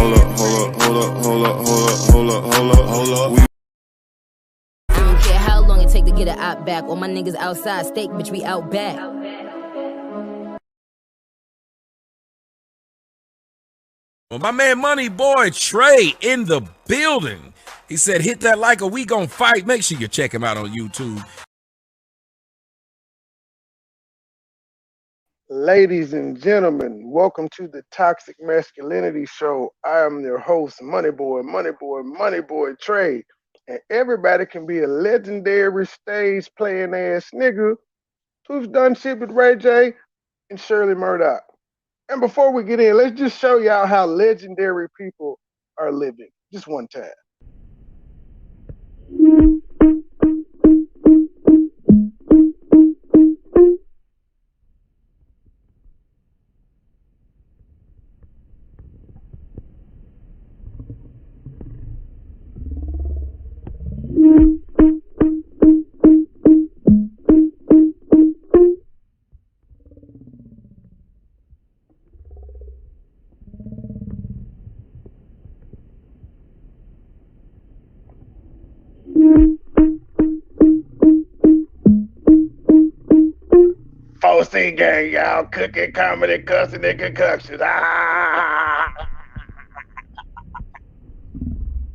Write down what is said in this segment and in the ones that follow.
I don't care how long it take to get an op back. All my niggas outside, steak, bitch, we out back. Well, my man MoneyBoy Trey in the building. He said, hit that like or we gon' fight. Make sure you check him out on YouTube. Ladies and gentlemen, welcome to the Toxic Masculinity Show. I am your host, MoneyBoy Trey. And everybody can be a legendary stage playing ass nigga who's done shit with Ray J and Shirley Murdoch. And before we get in, let's just show y'all how legendary people are living. Just one time. Folsy gang, y'all cooking, comedy, cussing, and concoctions.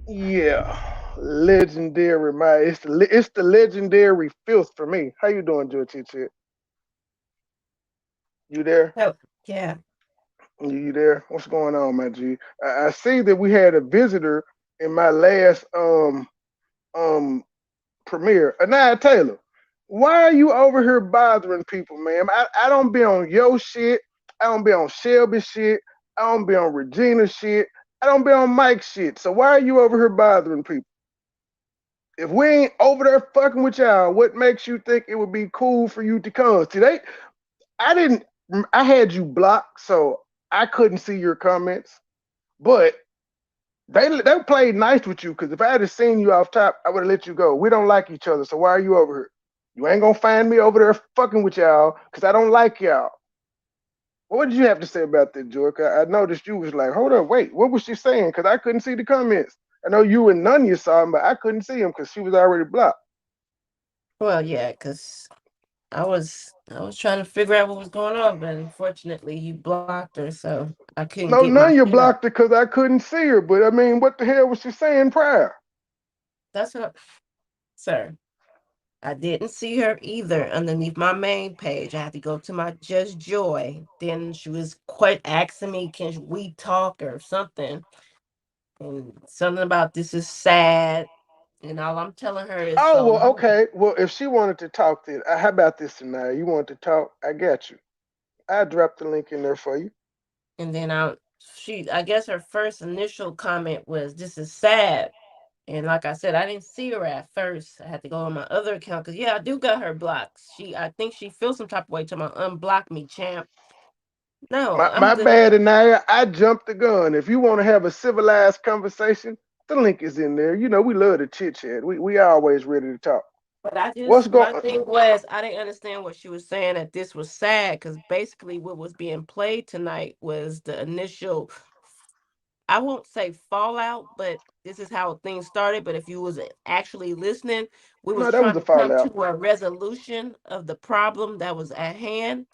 Yeah, legendary, man. It's the legendary filth for me. How you doing, Joe Chit? You there? Oh, yeah. You there? What's going on, my G? I see that we had a visitor in my last premiere. Anaya Taylor, why are you over here bothering people, man? I don't be on your shit. I don't be on Shelby shit. I don't be on Regina shit. I don't be on Mike shit. So why are you over here bothering people? If we ain't over there fucking with y'all, what makes you think it would be cool for you to come? Today, I had you blocked, so I couldn't see your comments. But they played nice with you, because if I had seen you off top, I would have let you go. We don't like each other, so why are you over here? You ain't gonna find me over there fucking with y'all, because I don't like y'all. What did you have to say about that, Jork? I noticed you was like, hold up, wait, what was she saying? Because I couldn't see the comments. I know you and Nunya saw them, but I couldn't see them because she was already blocked. Well, yeah, because I was trying to figure out what was going on, but unfortunately you blocked her, so I couldn't No, get my Nunya shit blocked up. her because I couldn't see her. But I mean, what the hell was she saying prior? That's what, sir. I didn't see her either underneath my main page. I had to go to my Just Joy. Then she was quite asking me, can we talk or something? And something about this is sad. And all I'm telling her is Oh, so well, no. okay. Well, if she wanted to talk, then how about this tonight? You want to talk? I got you. I dropped the link in there for you. And then I guess her first initial comment was, this is sad. And like I said, I didn't see her at first. I had to go on my other account because, yeah, I do got her blocked. I think she feels some type of way to my unblock me, champ. No, I'm My good. bad, Anaya. I jumped the gun. If you want to have a civilized conversation, the link is in there. You know, we love to chit chat. We always ready to talk. But What's my going? thing was, I didn't understand what she was saying that this was sad because basically what was being played tonight was the initial, I won't say fallout, but this is how things started. But if you was actually listening, we was No, that was trying a to come fallout. to a resolution of the problem that was at hand.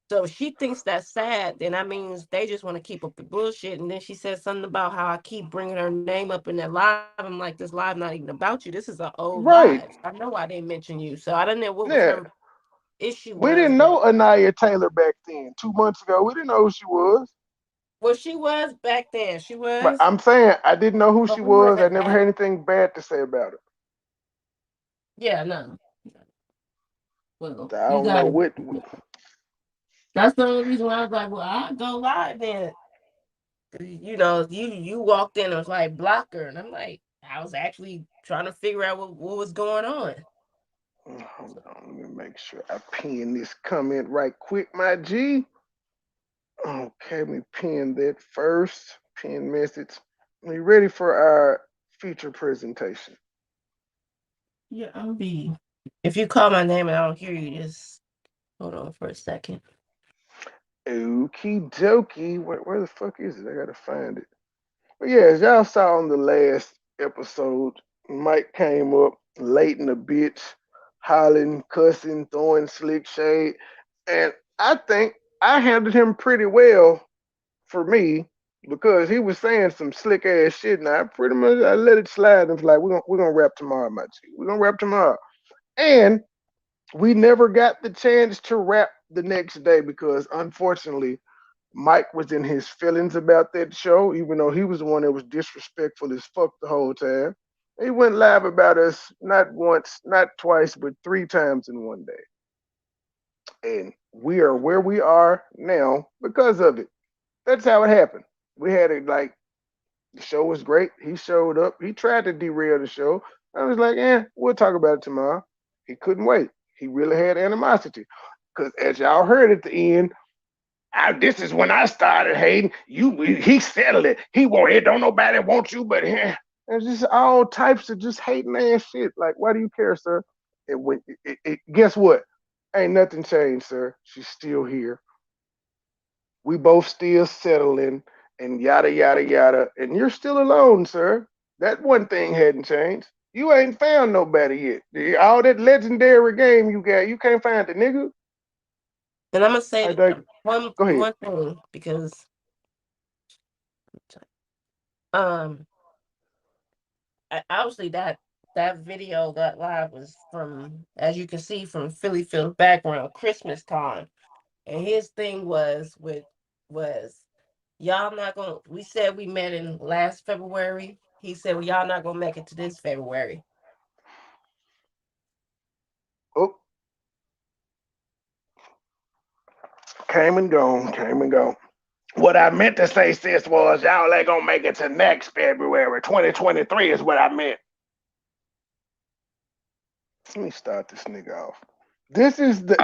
So if she thinks that's sad, then that means they just want to keep up the bullshit. And then she said something about how I keep bringing her name up in that live. I'm like, this live not even about you. This is an old Right. live. I know I didn't mention you. So I don't know what was Yeah. her issue We was, didn't but know Anaya Taylor back then. 2 months ago, we didn't know who she was. well, she was back then. She But was, I'm saying I didn't know who she but we was. I wasn't never at. heard anything bad to say about her. Yeah, no. Well, I you don't know got. what. That's the only reason why I was like, well, I'll go live then. You walked in and was like blocker, and I'm like, I was actually trying to figure out what was going on. Hold on, let me make sure I pin this comment right quick, my G. Okay, let me pin that first. Pin message. Are you ready for our feature presentation? Yeah, I'll be. If you call my name and I don't hear you, just hold on for a second. Okie dokie. Where the fuck is it? I gotta find it. But yeah, as y'all saw on the last episode, Mike came up late in the bitch, hollering, cussing, throwing slick shade. And I think I handled him pretty well for me because he was saying some slick ass shit. And I pretty much I let it slide and was like, we're gonna rap tomorrow, my G. We're gonna rap tomorrow. And we never got the chance to rap the next day because unfortunately Mike was in his feelings about that show, even though he was the one that was disrespectful as fuck the whole time. He went live about us not once, not twice, but 3 times in one day. And we are where we are now because of it. That's how it happened. We had it like the show was great. He showed up. He tried to derail the show. I was like, we'll talk about it tomorrow. He couldn't wait. He really had animosity. Because as y'all heard at the end, this is when I started hating. He settled it. He won't. Don't nobody want you but him. There's just all types of just hating ass shit. Like, why do you care, sir? Guess what? Ain't nothing changed, sir. She's still here. We both still settling and yada yada yada. And you're still alone, sir. That one thing hadn't changed. You ain't found nobody yet. All that legendary game you got, you can't find the nigga. And I'm gonna say one thing because obviously that video, that live was from, as you can see from Philly Phil's background, Christmas time. And his thing was y'all not gonna, we said we met in last February. He said, well, y'all not gonna make it to this February. Oh. Came and gone. What I meant to say, sis, was y'all ain't gonna make it to next February. 2023 is what I meant. Let me start this nigga off. This is the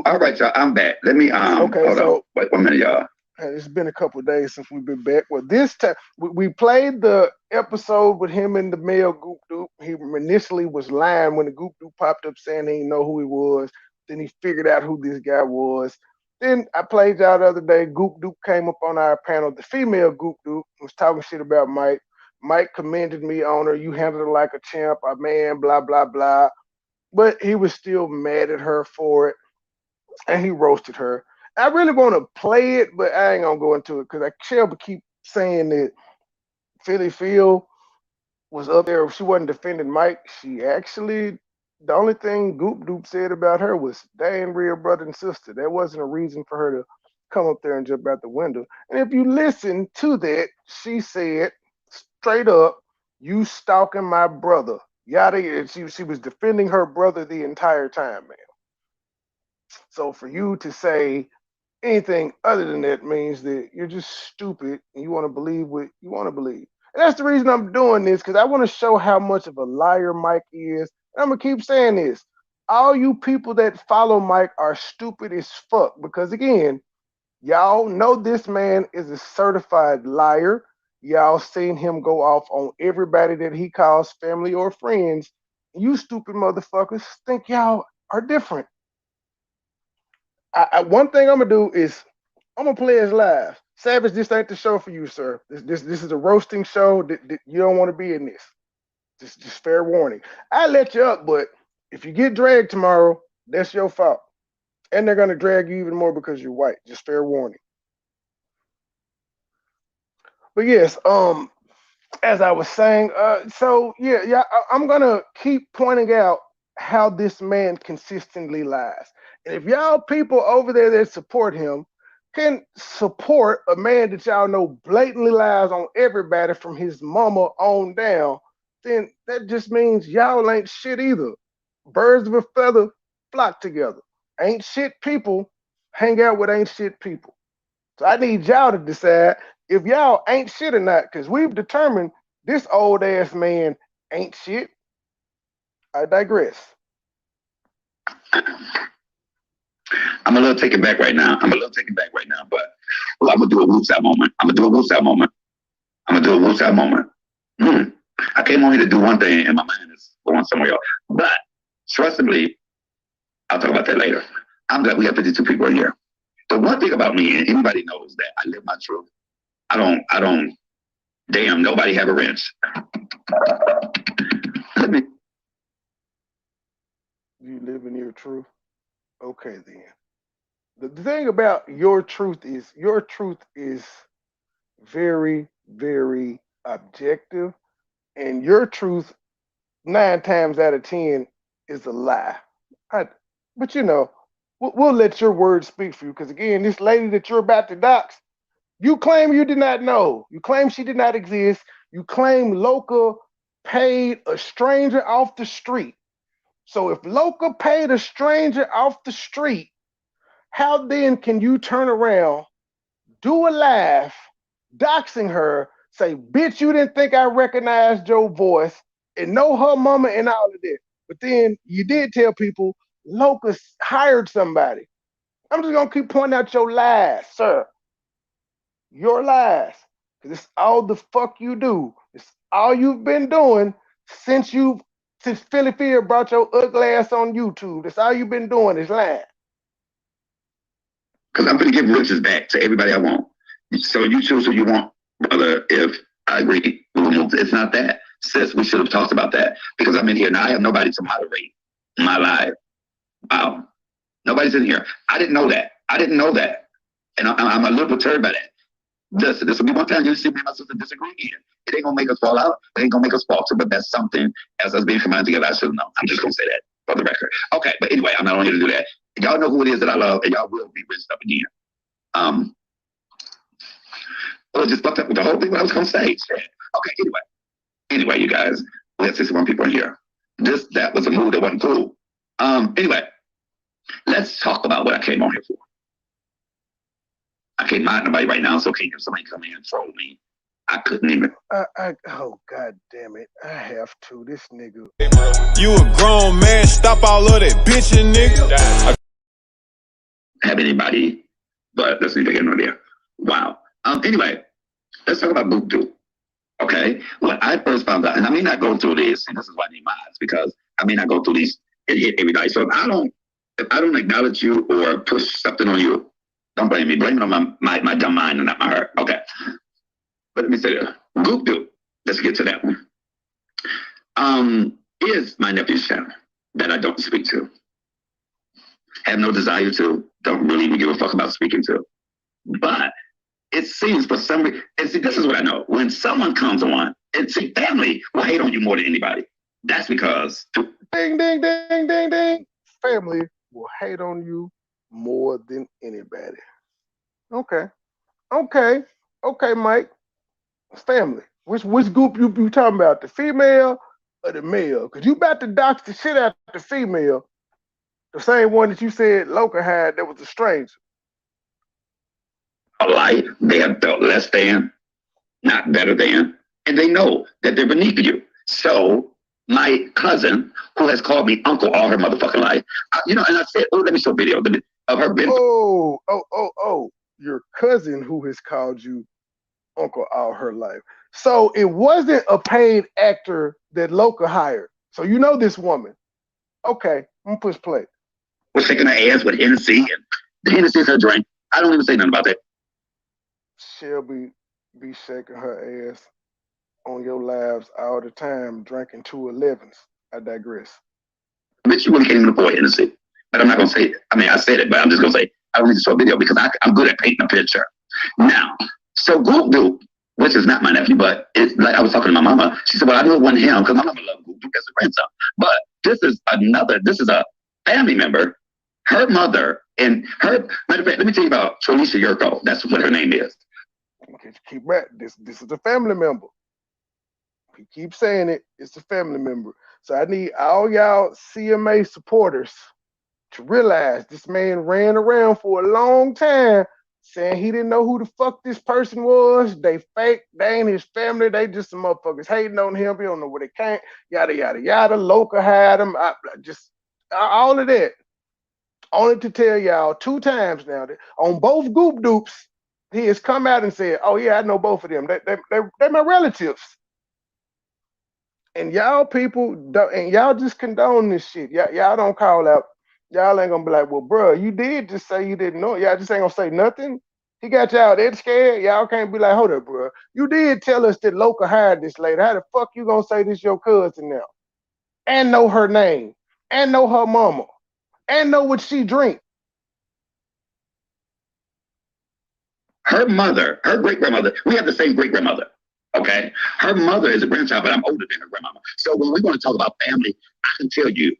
all right, y'all. I'm back. Let me okay, hold on. Wait 1 minute, y'all. It's been a couple of days since we've been back. Well, this time we played the episode with him and the male Goop Doop. He initially was lying when the Goop Doop popped up saying he didn't know who he was. Then he figured out who this guy was. Then I played y'all the other day. Goop Doop came up on our panel. The female Goop Doop was talking shit about Mike. Mike commended me on her. You handled her like a champ, a man, blah, blah, blah. But he was still mad at her for it. And he roasted her. I really want to play it, but I ain't gonna go into it because Shelby keep saying that Philly Phil was up there. She wasn't defending Mike. She actually, the only thing Goop Doop said about her was they ain't real brother and sister. That wasn't a reason for her to come up there and jump out the window. And if you listen to that, she said straight up, "You stalking my brother." Yada. She was defending her brother the entire time, man. So for you to say anything other than that means that you're just stupid and you want to believe what you want to believe. And that's the reason I'm doing this, because I want to show how much of a liar Mike is. And I'm going to keep saying this. All you people that follow Mike are stupid as fuck because, again, y'all know this man is a certified liar. Y'all seen him go off on everybody that he calls family or friends. You stupid motherfuckers think y'all are different. One thing I'm gonna do is I'm gonna play his live. Savage, this ain't the show for you, sir. This is a roasting show. That you don't want to be in this. Just fair warning. I let you up, but if you get dragged tomorrow, that's your fault. And they're gonna drag you even more because you're white. Just fair warning. But yes, as I was saying, I'm gonna keep pointing out how this man consistently lies. And if y'all people over there that support him can support a man that y'all know blatantly lies on everybody from his mama on down, then that just means y'all ain't shit either. Birds of a feather flock together. Ain't shit people hang out with ain't shit people. So I need y'all to decide if y'all ain't shit or not, because we've determined this old ass man ain't shit. I digress. I'm a little taken back right now. But I'm gonna do a woosah moment. I came on here to do one thing, and my mind is going somewhere else. But trustingly, I'll talk about that later. I'm glad we have 52 people in here. The one thing about me, and everybody knows that I live my truth. I don't Damn, nobody have a wrench. Let me. You live in your truth. Okay, then. The thing about your truth is very, very objective, and your truth 9 times out of 10 is a lie. But you know, we'll let your words speak for you. Because again, this lady that you're about to dox, you claim you did not know. You claim she did not exist. You claim Loca paid a stranger off the street. So if Loca paid a stranger off the street, how then can you turn around, do a live, doxing her, say, bitch, you didn't think I recognized your voice, and know her mama and all of that. But then you did tell people Loca hired somebody. I'm just gonna keep pointing out your lies, sir. Your lies. Because it's all the fuck you do. It's all you've been doing since Philly Fear brought your ugly ass on YouTube. That's all you've been doing is lying. Because I'm going to give riches back to everybody I want. So you choose who you want, brother. If I agree, it's not that. Sis, we should have talked about that. Because I'm in here now. I have nobody to moderate my life. Wow. Nobody's in here. I didn't know that. And I'm a little perturbed by that. This will be one time you see me and my sister disagree again. It ain't going to make us fall out. It ain't going to make us falter. But that's something, as us being combined together, I should know. I'm just going to say that for the record. Okay, but anyway, I'm not on here to do that. Y'all know who it is that I love, and y'all will be rich up again. Well, just fucked up with the whole thing what I was going to say. Okay, anyway, you guys, we have 61 people in here. That was a move that wasn't cool. Anyway, let's talk about what I came on here for. I can't mind nobody right now, so can't if somebody come in and troll me. I couldn't even. Oh, God damn it. I have to. This nigga. You a grown man. Stop all of that bitching, nigga. Have anybody, but let's leave it in there. Wow. Anyway, let's talk about Doop. Okay. When I first found out, and I may not go through this, and this is why I need my eyes, because I may not go through these and hit everybody. So if I don't acknowledge you or push something on you, don't blame me. Blame it on my dumb mind and not my heart. Okay. But let me say that. Goop. Let's get to that one. Is my nephew's channel that I don't speak to. Have no desire to. Don't really even give a fuck about speaking to. But it seems for some reason, and see, this is what I know. When someone comes on, and see, family will hate on you more than anybody. That's because. Ding, ding, ding, ding, ding. Family will hate on you more than anybody. Okay, Mike. Family. Which Goop you talking about? The female or the male? Because you about to dox the shit out of the female. The same one that you said Loca had that was a stranger. A life they have felt less than, not better than, and they know that they're beneath you. So my cousin, who has called me uncle all her motherfucking life, and I said, let me show video of her. Oh, your cousin who has called you uncle all her life. So it wasn't a paid actor that Loca hired. So you know this woman. Okay, I'm gonna push play. Was shaking her ass with Hennessy, and the Hennessy is her drink. I don't even say nothing about that. She'll be shaking her ass on your lives all the time, drinking 211s. I digress. Bitch, you really can't even afford Hennessy. But I'm not gonna say it. I mean, I said it, but I'm just gonna say I don't need to show a video because I'm good at painting a picture. Now, so Goop, which is not my nephew, but it's like I was talking to my mama. She said, well, I knew it wasn't him because my mama loved Goop as a grandson. But this is a family member, her mother, and her, matter of fact, let me tell you about Trolisha Yurko. That's what her name is. Keep right. This is a family member. He keeps saying it. It's a family member. So I need all y'all CMA supporters to realize this man ran around for a long time saying he didn't know who the fuck this person was. They fake. They ain't his family. They just some motherfuckers hating on him. He don't know where they came. Yada, yada, yada. Loca had him. All of that. Only to tell y'all 2 times now that on both Goop Doops, he has come out and said, oh yeah, I know both of them. They're my relatives. And y'all people don't, and y'all just condone this shit. Y'all don't call out. Y'all ain't gonna be like, well, bro, you did just say you didn't know. Y'all just ain't gonna say nothing. He got y'all that scared? Y'all can't be like, hold up, bro. You did tell us that local hired this lady. How the fuck you gonna say this your cousin now? And know her name, and know her mama, and know what she drink. Her mother, her great grandmother, we have the same great grandmother. Okay, her mother is a grandchild, but I'm older than her grandmama. So when we want to talk about family, I can tell you,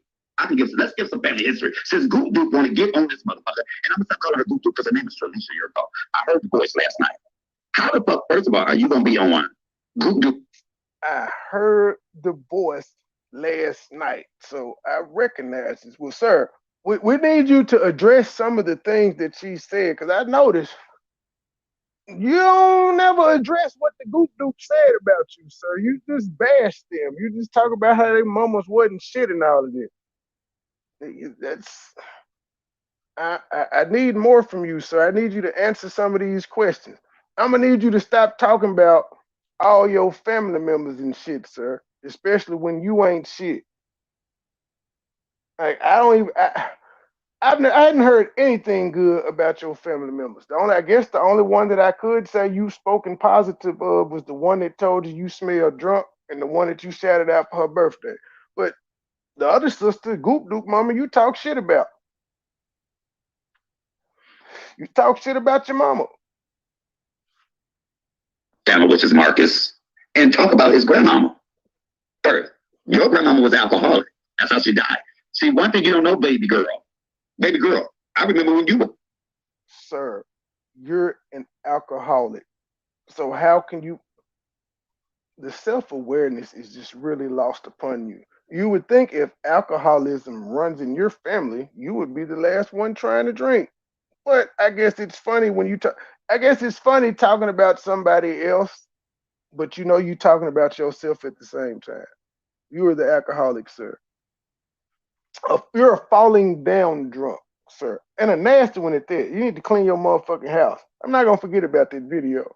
let's give some family history. Since Goop Doop want to get on this motherfucker, and I'm gonna stop calling her Goop Doop because her name is Tralisha Yurko. I heard the voice last night. How the fuck, first of all, are you gonna be on Goop Doop? I heard the voice last night, so I recognize this. Well, sir, we need you to address some of the things that she said, because I noticed you don't never address what the Goop Doop said about you, sir. You just bash them. You just talk about how their mamas wasn't shit and all of this. That's I need more from you, sir. I need you to answer some of these questions. I'm gonna need you to stop talking about all your family members and shit, sir. Especially when you ain't shit. Like I hadn't heard anything good about your family members. I guess the only one that I could say you spoken positive of was the one that told you smelled drunk, and the one that you shouted out for her birthday. But the other sister, Goop Doop mama, you talk shit about. You talk shit about your mama. Channel, which is Marcus, and talk about his grandmama. First, your grandmama was alcoholic. That's how she died. See, one thing you don't know, baby girl, I remember when you were. Sir, you're an alcoholic. So how can you? The self-awareness is just really lost upon you. You would think if alcoholism runs in your family, you would be the last one trying to drink. But I guess it's funny when you talk. I guess it's funny talking about somebody else, but you know you talking about yourself at the same time. You are the alcoholic, sir. You're a falling down drunk, sir, and a nasty one at that. You need to clean your motherfucking house. I'm not gonna forget about that video.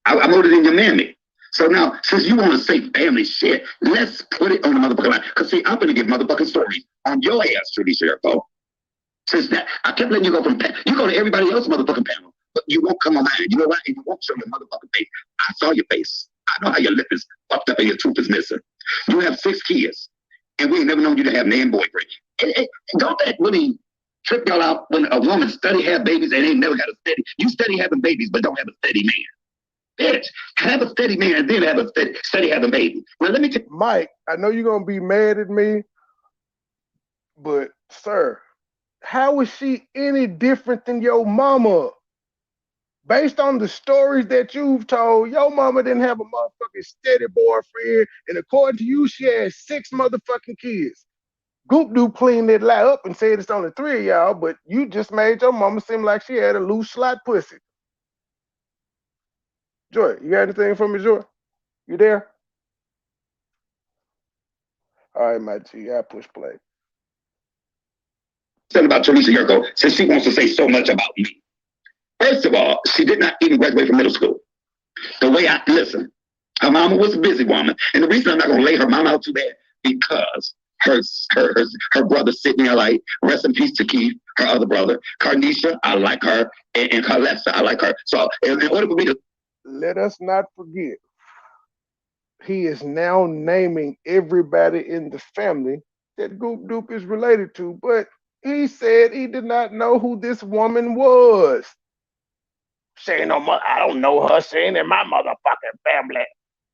I'm older than your mammy. So now, since you want to say family shit, let's put it on the motherfucking line. Because see, I'm going to give motherfucking stories on your ass, Trudy Sherifo. Since that, I kept letting you go you go to everybody else's motherfucking panel, but you won't come on mine. You know what? And you won't show your motherfucking face. I saw your face. I know how your lip is fucked up and your tooth is missing. You have 6 kids, and we ain't never known you to have man boyfriend. Don't that really trip y'all out when a woman study have babies and ain't never got a steady? You study having babies, but don't have a steady man. Bitch, have a steady man and then have a steady having baby. Well, let me tell Mike, I know you're gonna be mad at me, but sir, how is she any different than your mama? Based on the stories that you've told, your mama didn't have a motherfucking steady boyfriend, and according to you, she had 6 motherfucking kids. Goop Doop cleaned that lie up and said it's only 3 of y'all, but you just made your mama seem like she had a loose slot pussy. Joy, you got anything for me, Joy? You there? All right, my G, I push play. about Teresa Yurko, since she wants to say so much about me. First of all, she did not even graduate from middle school. The way listen, her mama was a busy woman. And the reason I'm not going to lay her mama out too bad, because her brother sitting there like, rest in peace to Keith, her other brother. Carnisha, I like her. And Carlessa, I like her. So in order for me to... Let us not forget, he is now naming everybody in the family that Goop Doop is related to, but he said he did not know who this woman was. She ain't no mother. I don't know her. She ain't in my motherfucking family.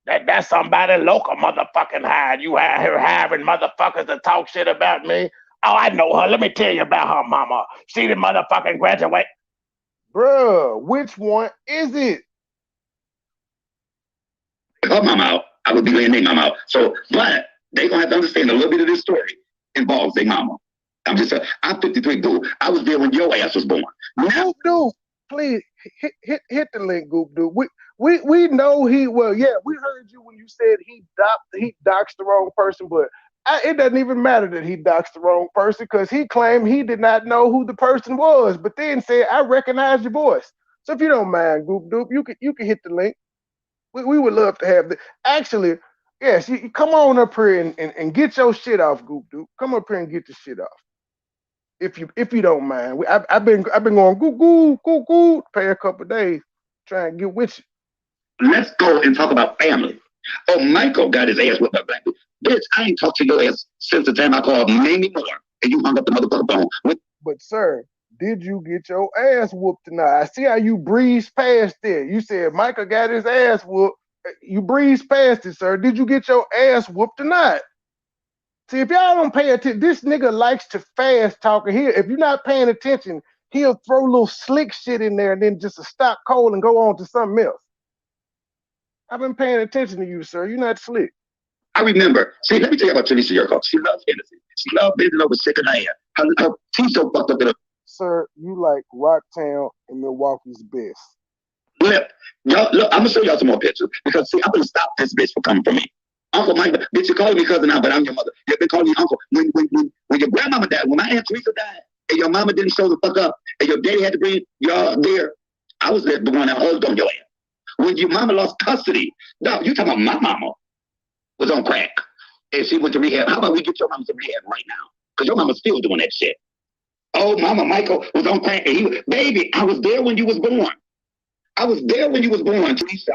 That's somebody local motherfucking hired. You her hiring motherfuckers to talk shit about me. Oh, I know her. Let me tell you about her mama. She the motherfucking graduate. Bruh, which one is it? Her mama out. I would be laying their mama out. So, but they gonna have to understand a little bit of this story involves their mama. I'm 53 Goop. I was there when your ass was born. Now, Doop, please hit the link, Goop Doop. We know we heard you when you said he doxed the wrong person, but it doesn't even matter that he doxed the wrong person because he claimed he did not know who the person was, but then said, I recognize your voice. So if you don't mind, Goop Doop, you can hit the link. We would love to have actually, yes, you come on up here and get your shit off, Goop Doop. Come up here and get the shit off. If you don't mind, I've been going goo pay a couple of days trying to get with you. Let's go and talk about family. Oh, Michael got his ass whipped by black people. Bitch, I ain't talked to your ass since the time I called Mamie Moore and you hung up the motherfucker phone. But sir, did you get your ass whooped tonight? I see how you breezed past it. You said Michael got his ass whooped. You breezed past it, sir. Did you get your ass whooped tonight? See, if y'all don't pay attention, this nigga likes to fast talk. Here, if you're not paying attention, he'll throw little slick shit in there and then just stop cold and go on to something else. I've been paying attention to you, sir. You're not slick. I remember. See, let me tell you about Tanisha Yerko. She loves Hennessy. She loves bending over sick of hair. Her teeth so fucked up in her. Sir, you like Rocktown and Milwaukee's best. Look, y'all, look, I'm gonna show y'all some more pictures because see, I'm gonna stop this bitch from coming for me. Uncle Mike, bitch, you calling me cousin now, but I'm your mother. You've been calling me uncle. When your grandmama died, when my Aunt Teresa died, and your mama didn't show the fuck up, and your daddy had to bring y'all there, I was the one that hugged on your ass. When your mama lost custody, no, you talking about my mama was on crack, and she went to rehab. How about we get your mama to rehab right now? Because your mama's still doing that shit. Oh, Mama Michael was on crack, and baby, I was there when you was born. I was there when you was born, Teresa.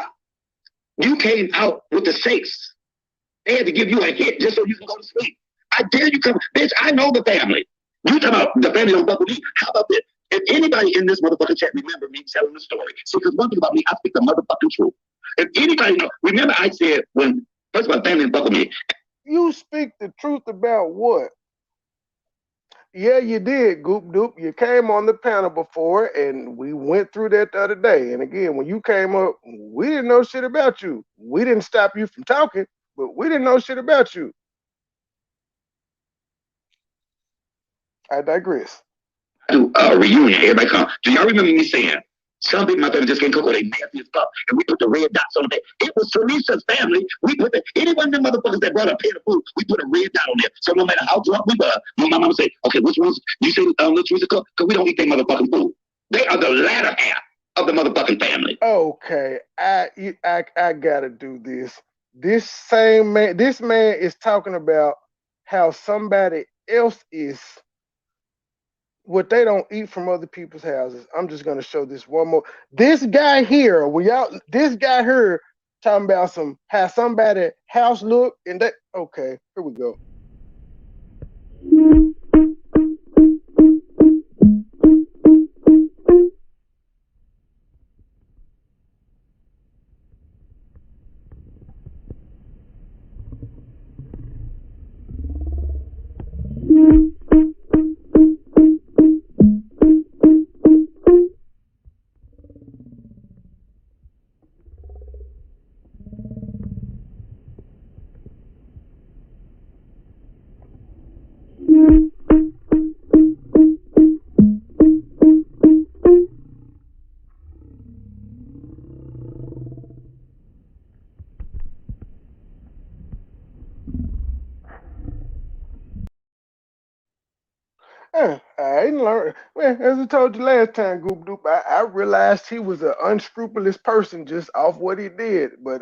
You came out with the shakes. They had to give you a hit just so you can go to sleep. I dare you come. Bitch, I know the family. You talking about the family don't fuck with me. How about this? If anybody in this motherfucking chat remember me telling the story. See, because one thing about me, I speak the motherfucking truth. If anybody know, remember I said when, first of all, family didn't fuck with me. You speak the truth about what? Yeah, you did, Goop Doop. You came on the panel before, and we went through that the other day. And again, when you came up, we didn't know shit about you. We didn't stop you from talking, but we didn't know shit about you. I digress. Do a reunion, everybody come. Do y'all remember me saying, some people in my family just can't cook or they nasty as fuck, and we put the red dots on it. It was Teresa's family. We put any one of them motherfuckers that brought up pan of food, we put a red dot on there. So no matter how drunk we were, my mama would say, okay, which ones you say let Teresa cook? Because we don't eat their motherfucking food. They are the latter half of the motherfucking family. Okay, I gotta do this. This man is talking about how somebody else is what they don't eat from other people's houses. I'm just gonna show this one more. This guy here, this guy here talking about how somebody house look and that. Okay, here we go. I ain't learned. Man, as I told you last time, Goop Doop, I realized he was an unscrupulous person just off what he did. But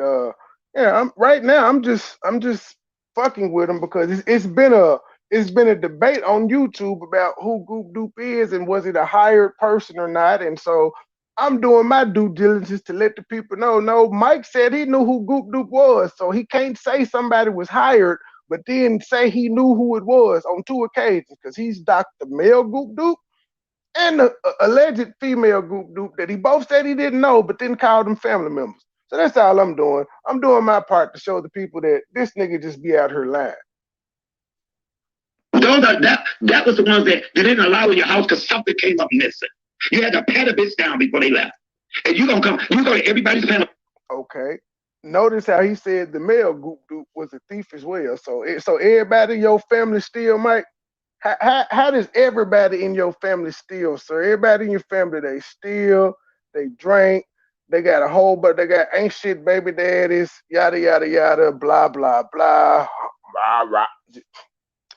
yeah, I'm just fucking with him because it's been a debate on YouTube about who Goop Doop is and was it a hired person or not. And so I'm doing my due diligence to let the people know. No, Mike said he knew who Goop Doop was, so he can't say somebody was hired but then say he knew who it was on 2 occasions because he's Dr. Male Goop Doop and the alleged female Goop Doop that he both said he didn't know, but then called them family members. So that's all I'm doing. I'm doing my part to show the people that this nigga just be out here lying. That was the ones that they didn't allow in your house because something came up missing. You had to pat a bitch down before they left. And you go to everybody's panel. Okay. Notice how he said the male Goop Doop was a thief as well. So everybody in your family steal, Mike? How does everybody in your family steal, sir? Everybody in your family, they steal, they drink, they got a whole but they got ain't shit baby daddies, yada yada yada, blah blah blah, rah rah.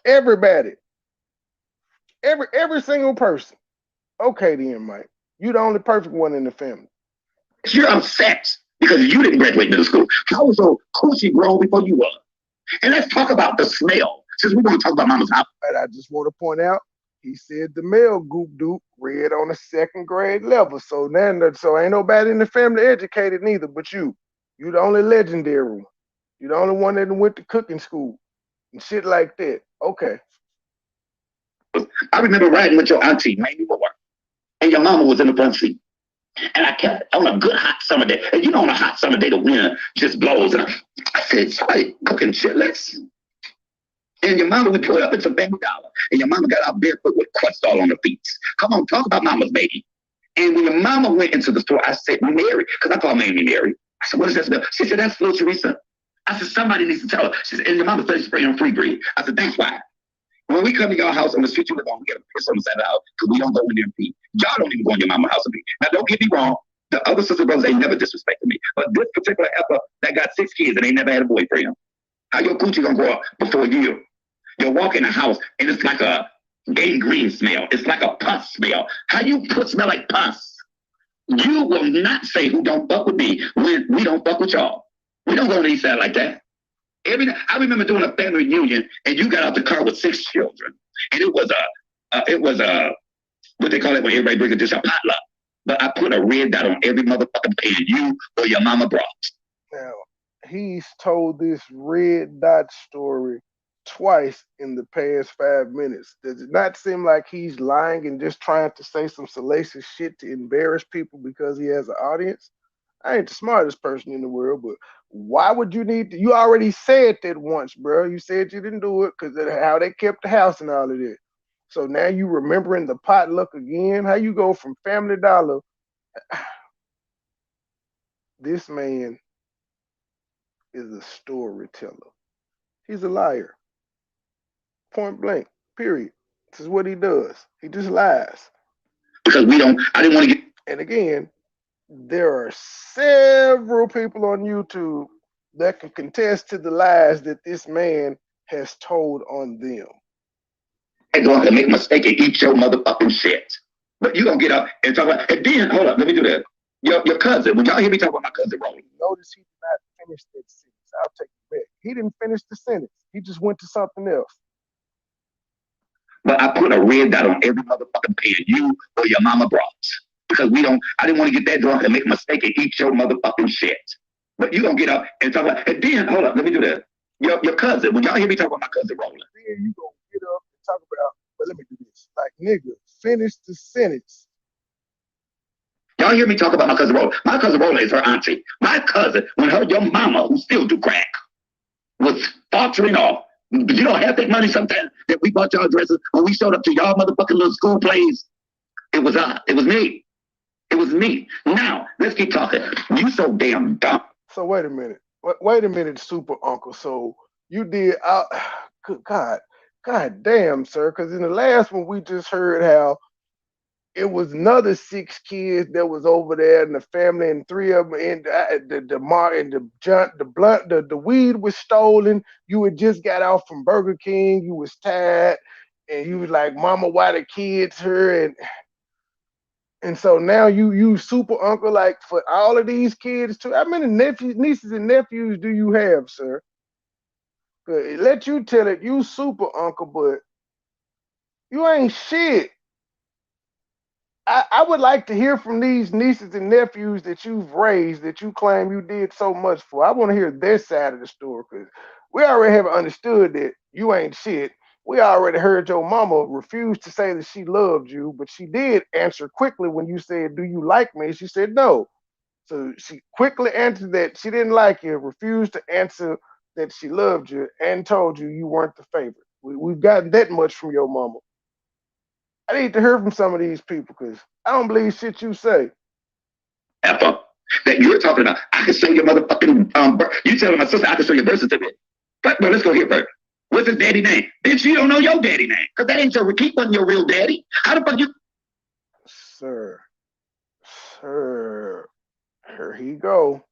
Everybody. Every single person. Okay then, Mike. You the only perfect one in the family. You're upset because you didn't graduate middle school. How was so coochie grown before you were? And let's talk about the smell, since we're going to talk about mama's house. And I just want to point out, He said the male Goop Doop read on a 2nd grade level. So now, so ain't nobody in the family educated neither but you. You the only legendary one. You the only one that went to cooking school and shit like that. Okay. I remember riding with your auntie, MoneyBoy, and your mama was in the front seat. And I kept on a good hot summer day. And you know, on a hot summer day, the wind just blows. And I said, "Sorry, cooking chitlins." And your mama would pull up at some Family Dollar. And your mama got out barefoot with crust all on her feet. Come on, talk about mama's baby. And when your mama went into the store, I said, "Mary," because I call Mamie Mary. I said, "What is that?" She said, "That's little Teresa." I said, "Somebody needs to tell her." She said, and your mama said she's spraying on free breed. I said, "That's why. When we come to your house on the street you live on, we get a piss on the side of the house because we don't go in there and pee. Y'all don't even go in your mama's house and pee." Now, don't get me wrong. The other sister brothers, they never disrespected me. But this particular effer that got 6 kids and they never had a boyfriend, how your coochie gonna grow up before you? You'll walk in the house and it's like a gangrene smell. It's like a pus smell. How you smell like pus? You will not say who don't fuck with me when we don't fuck with y'all. We don't go on the east side like that. I remember doing a family reunion and you got out the car with 6 children. And it was what they call it when everybody brings a dish, a potluck. But I put a red dot on every motherfucking pan you or your mama brought. Now, he's told this red dot story twice in the past 5 minutes. Does it not seem like he's lying and just trying to say some salacious shit to embarrass people because he has an audience? I ain't the smartest person in the world, but why would you need to? You already said that once, bro. You said you didn't do it because of how they kept the house and all of that. So now you remembering the potluck again? How you go from Family Dollar? This man is a storyteller. He's a liar. Point blank, period. This is what he does. He just lies. Because I didn't want to get. And again, there are several people on YouTube that can contest to the lies that this man has told on them. I'm going to make a mistake and eat your motherfucking shit. But you going to get up and talk about, and then, hold up, let me do that. Your cousin, when y'all hear me talk about my cousin Rolly. Notice he did not finish that sentence. I'll take it back. He didn't finish the sentence. He just went to something else. But I put a red dot on every motherfucking pan you or your mama brought. Because I didn't want to get that drunk and make a mistake and eat your motherfucking shit. But you going to get up and talk about, and then, hold up, let me do that. Your cousin, when y'all hear me talk about my cousin Rolly. Then you going to get up and talk about, but let me do this. Like, nigga, finish the sentence. Y'all hear me talk about my cousin Rolly. My cousin Rolly is her auntie. My cousin, when your mama, who still do crack, was faltering off. But you don't have that money sometimes that we bought y'all dresses when we showed up to y'all motherfucking little school plays. It was me. It was me. Now, let's keep talking. You so damn dumb. So wait a minute. Wait a minute, super uncle. So you did God damn, sir. Because in the last one we just heard how it was another 6 kids that was over there in the family, and 3 of them, and the weed was stolen. You had just got out from Burger King. You was tired, and you was like, "Mama, why the kids here?" And so now you super uncle, like, for all of these kids too. How many nieces and nephews do you have, sir? Let you tell it, you super uncle, but you ain't shit. I would like to hear from these nieces and nephews that you've raised, that you claim you did so much for. I want to hear their side of the story, because we already have understood that you ain't shit. We already heard your mama refuse to say that she loved you, but she did answer quickly when you said, "Do you like me?" She said no. So she quickly answered that she didn't like you, refused to answer that she loved you, and told you you weren't the favorite. We've gotten that much from your mama. I need to hear from some of these people, because I don't believe shit you say. Effa, that you're talking about. I can show your motherfucking you telling my sister I can show your birth certificate. But let's go here first. What's his daddy name? Bitch, you don't know your daddy name. Because that ain't your Keith wasn't your real daddy. How the fuck you? Sir, here he go.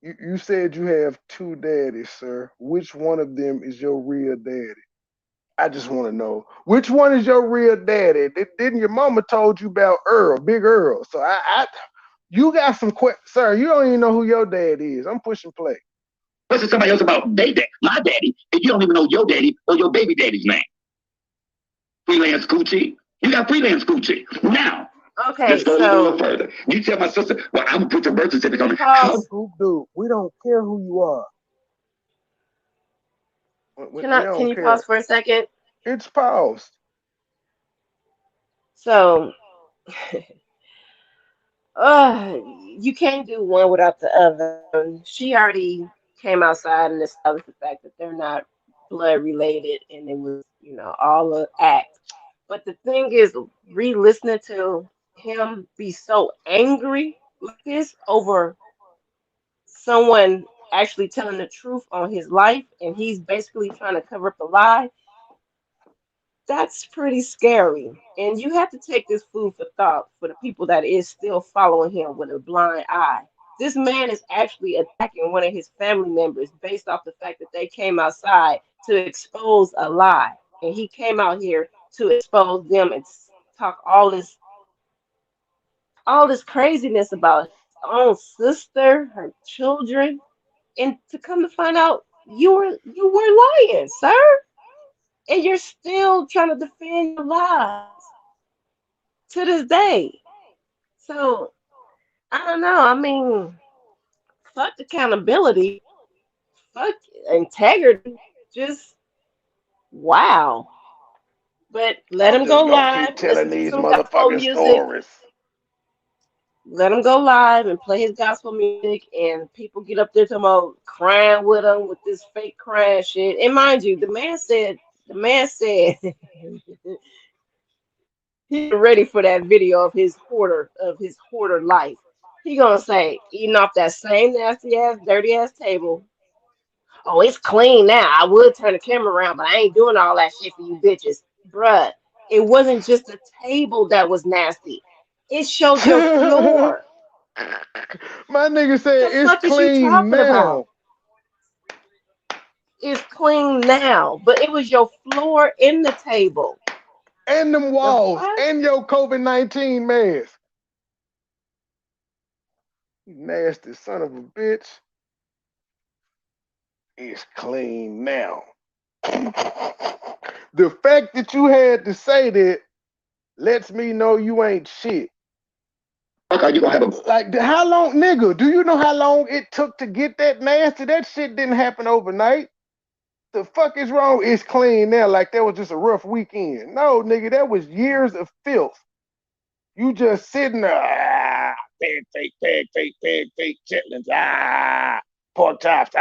You said you have 2 daddies, sir. Which one of them is your real daddy? I just want to know, which one is your real daddy? Didn't your mama told you about Earl, Big Earl? So you got some sir, you don't even know who your dad is. I'm pushing play. What's somebody else about my daddy, and you don't even know your daddy or your baby daddy's name? freelance coochie. You got freelance coochie. Now, Okay, let's go a so little further. You tell my sister, well, I'm gonna put your birth certificate on it. pause. Dude, we don't care who you are. Can you pause for a second? It's paused. So, you can't do one without the other. She already came outside and established the fact that they're not blood related, and it was, all an act. But the thing is, re-listening to him be so angry like this over someone actually telling the truth on his life, and he's basically trying to cover up a lie. That's pretty scary. And you have to take this food for thought for the people that is still following him with a blind eye. This man is actually attacking one of his family members based off the fact that they came outside to expose a lie. And he came out here to expose them and talk all this craziness about his own sister, her children, and to come to find out you were lying, sir. And you're still trying to defend your lies to this day. So I don't know. I mean, fuck accountability, fuck integrity. Just wow. But let I'm him go just gonna keep live, telling listen to these some gospel motherfucking music. stories. Let him go live and play his gospel music, and people get up there talking about crying with him with this fake crying shit. And mind you, the man said he's ready for that video of his hoarder life. He gonna say, eating off that same nasty ass, dirty ass table. Oh, it's clean now. I would turn the camera around, but I ain't doing all that shit for you bitches. Bruh, it wasn't just the table that was nasty. It showed your floor. My nigga said The it's fuck is you clean talking about? now. It's clean now, but it was your floor in the table. And them The walls fuck? and your COVID-19 mask. You nasty son of a bitch. It's clean now. The fact that you had to say that lets me know you ain't shit. Okay, you gonna have a Like, how long, nigga? Do you know how long it took to get that nasty? That shit didn't happen overnight. The fuck is wrong? It's clean now. Like that was just a rough weekend. No, nigga, that was years of filth. You just sitting there, pig, chitlins, pork chops,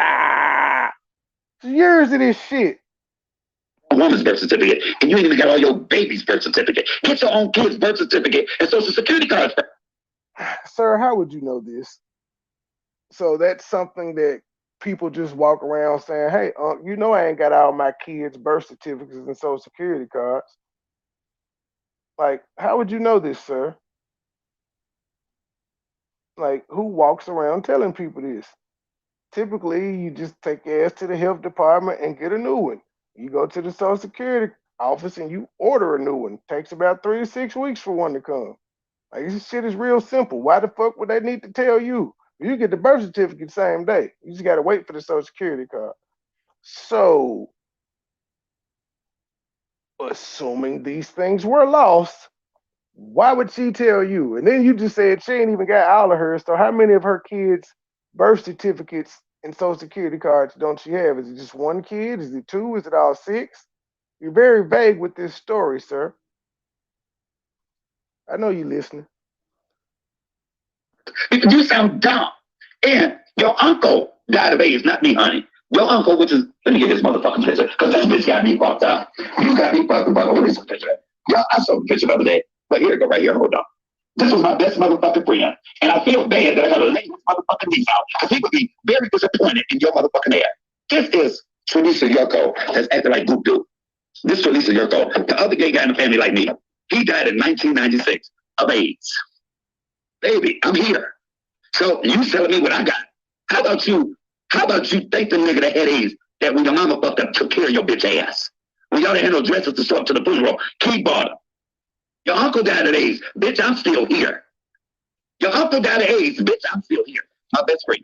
years of this shit. woman's birth certificate, and you ain't even got all your baby's birth certificate. Get your own kid's birth certificate and social security card. Sir, how would you know this? So that's something that people just walk around saying, hey, you know I ain't got all my kids' birth certificates and social security cards. Like, how would you know this, sir? Like, who walks around telling people this? Typically, you just take your ass to the health department and get a new one. You go to the social security office and you order a new one. Takes about 3 to 6 weeks for one to come. Like, this shit is real simple. Why the fuck would they need to tell you? You get the birth certificate same day. You just got to wait for the social security card. So, assuming these things were lost, why would she tell you? And then you just said she ain't even got all of hers. So how many of her kids' birth certificates and social security cards don't she have? Is it just one kid? Is it two? Is it all six? You're very vague with this story, sir. I know you listening. You sound dumb. And your uncle died of AIDS, not me, honey. Your uncle, which is, let me get this motherfucking picture, because this bitch got me fucked up. You got me fucked up. What is this picture? Yeah, I saw the picture the other day. But here it go, right here. Hold on. This was my best motherfucking friend. And I feel bad that I gotta lay this motherfucking niece out. Because he would be very disappointed in your motherfucking ass. This is Teresa Yurko that's acting like Goop Doop. This is Teresa Yurko. The other gay guy in the family like me. He died in 1996 of AIDS. Baby, I'm here. So you telling me what I got. How about you thank the nigga that had AIDS that when your mama fucked up took care of your bitch ass? When y'all didn't have no dresses to show up to the funeral, he bought them. Your uncle died of AIDS. Bitch, I'm still here. Your uncle died of AIDS. Bitch, I'm still here. My best friend.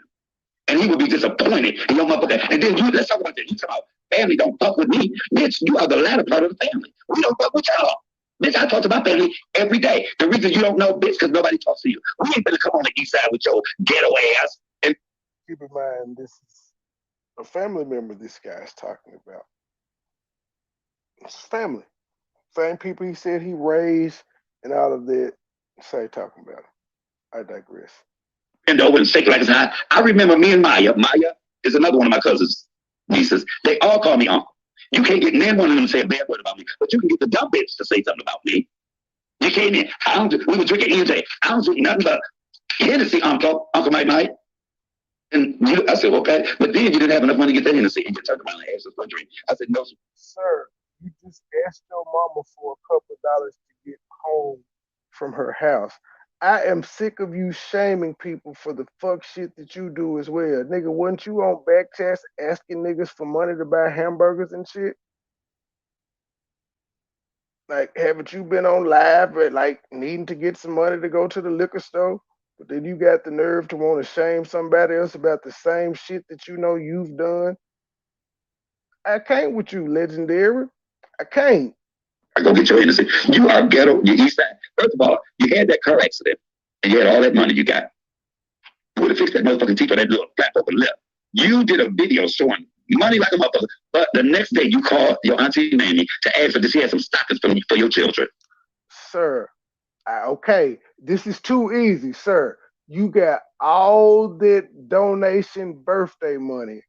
And he would be disappointed in your motherfucker. And then let's talk about this. You talk about family don't fuck with me. Bitch, you are the latter part of the family. We don't fuck with y'all. Bitch, I talk to my family every day. The reason you don't know, bitch, because nobody talks to you. We ain't gonna come on the east side with your ghetto ass. And keep in mind, this is a family member this guy's talking about. It's family. Same people he said he raised and all of that. Say talking about him. I digress. And over and shake like it's hot. I remember me and Maya. Maya is another one of my cousins, nieces. They all call me uncle. You can't get none one of them to say a bad word about me, but you can get the dumb bitch to say something about me. You came in. We were drinking EJ. I don't drink nothing but Hennessy, Uncle Mike. And I said, okay. But then you didn't have enough money to get that Hennessy. And you turned around and asked us for a drink. I said, no. Sir, you just asked your mama for a couple of dollars to get home from her house. I am sick of you shaming people for the fuck shit that you do as well. Nigga, wasn't you on back chats asking niggas for money to buy hamburgers and shit? Like, haven't you been on live at like needing to get some money to go to the liquor store? But then you got the nerve to want to shame somebody else about the same shit that you know you've done. I can't with you, legendary. I can't. I go get your Hennessy. You are ghetto. You east side. First of all, you had that car accident, and you had all that money you got. You would have fixed that motherfucking teeth on that little flap open lip. You did a video showing money like a motherfucker, but the next day you called your auntie Mamie to ask if she had some stockings for your children. Sir, okay, this is too easy, sir. You got all that donation birthday money.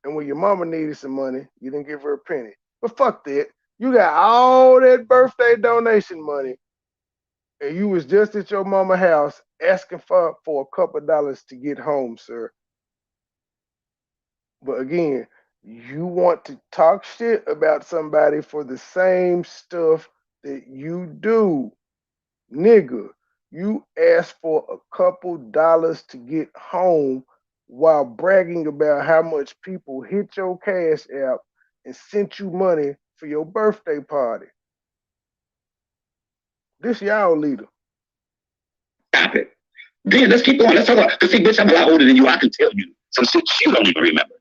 And when your mama needed some money, you didn't give her a penny. But fuck that. You got all that birthday donation money, and you was just at your mama house asking for a couple of dollars to get home, sir. But again, you want to talk shit about somebody for the same stuff that you do. Nigga, you asked for a couple dollars to get home while bragging about how much people hit your cash app and sent you money for your birthday party. This y'all leader. Stop it. Then let's keep going. Let's talk about, because see, bitch, I'm a lot older than you. I can tell you some shit you don't even remember.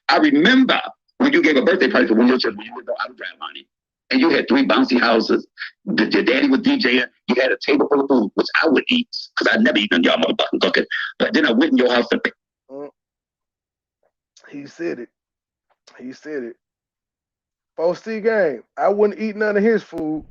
I remember when you gave a birthday party for one of your children when you lived on out of Drive Money. And you had 3 bouncy houses. Your daddy was DJing. You had a table full of food, which I would eat, because I'd never eaten y'all motherfucking cooking. But then I went in your house and He said it. He said it. 4C game. I wouldn't eat none of his food.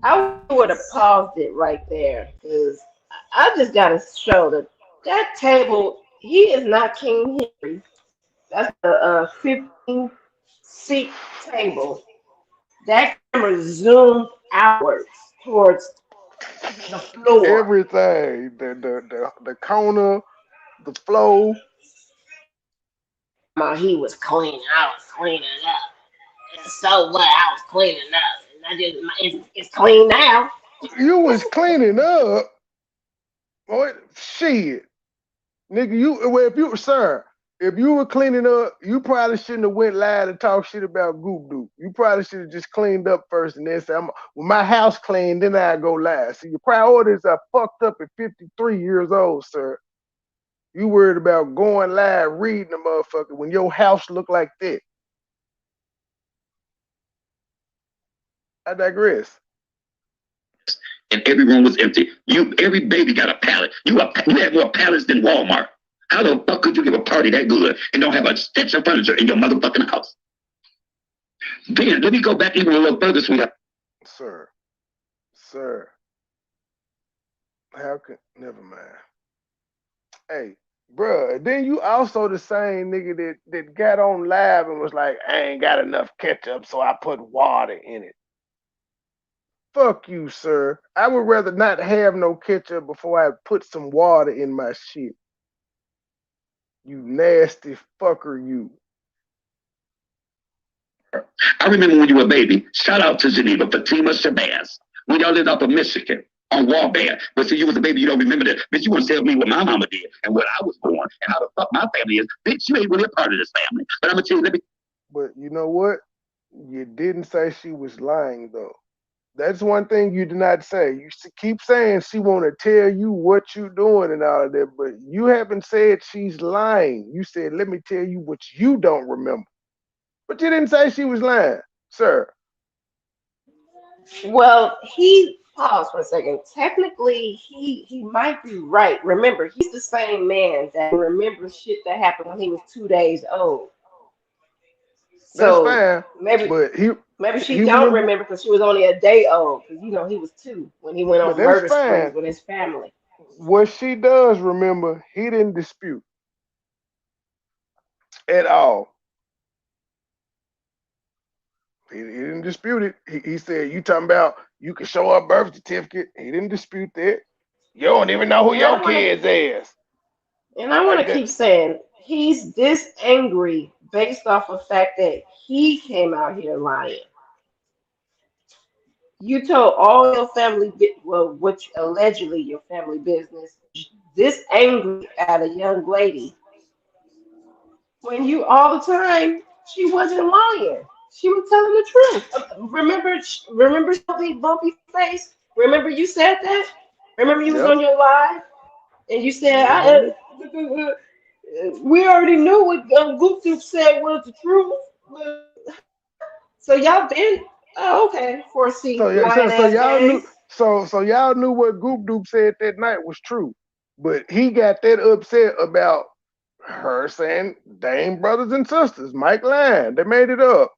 I would have paused it right there because I just got to show that table, he is not King Henry. That's a 15-seat table. That camera zoomed outwards towards the floor. Everything. The corner, the flow. He was clean. I was cleaning up. And so what? I was cleaning up. It's clean now. You was cleaning up. Boy, shit. Nigga, if you were cleaning up, you probably shouldn't have went live and talk shit about Goop Doop. You probably should have just cleaned up first and then said, when my house clean, then I go live. See, your priorities are fucked up at 53 years old, sir. You worried about going live, reading the motherfucker when your house look like that. I digress. And every room was empty. Every baby got a pallet. You had more pallets than Walmart. How the fuck could you give a party that good and don't have a stitch of furniture in your motherfucking house? Then let me go back even a little further, sweetheart. Sir. Never mind. Hey, bruh, then you also the same nigga that got on live and was like, I ain't got enough ketchup, so I put water in it. Fuck you, sir. I would rather not have no ketchup before I put some water in my shit. You nasty fucker, you. I remember when you were a baby. Shout out to Geneva, Fatima Shabazz. When y'all lived up in Michigan. on warfare. But see, you was a baby, you don't remember that. Bitch, you want to tell me what my mama did and what I was born and how the fuck my family is. Bitch, you ain't really a part of this family. But I'm gonna tell you, But you know what? You didn't say she was lying though. That's one thing you did not say. You keep saying she want to tell you what you doing and all of that, but you haven't said she's lying. You said, let me tell you what you don't remember. But you didn't say she was lying, sir. Well, pause for a second. Technically, he might be right. Remember, he's the same man that remembers shit that happened when he was 2 days old. That's So fine. maybe But maybe she he don't remember, remember because she was only a day old. Because he was 2 when he went but on that's murder fine. sprees with his family. What she does remember, he didn't dispute at all. He didn't dispute it. He said, you talking about you can show her birth certificate. He didn't dispute that. You don't even know who And your kids is. I want Like to that. keep saying he's this angry based off of the fact that he came out here lying. You told all your family, which allegedly your family business, this angry at a young lady when you all the time she wasn't lying. She was telling the truth. Remember, bumpy face. Remember you said that. Remember you was Yep. on your live and you said, Mm-hmm. "We already knew what Goop said was the truth." So y'all been okay. Foresee lying So ass y'all knew gays. so y'all knew what Goop Doop said that night was true. But he got that upset about her saying they ain't brothers and sisters. Mike lying. They made it up.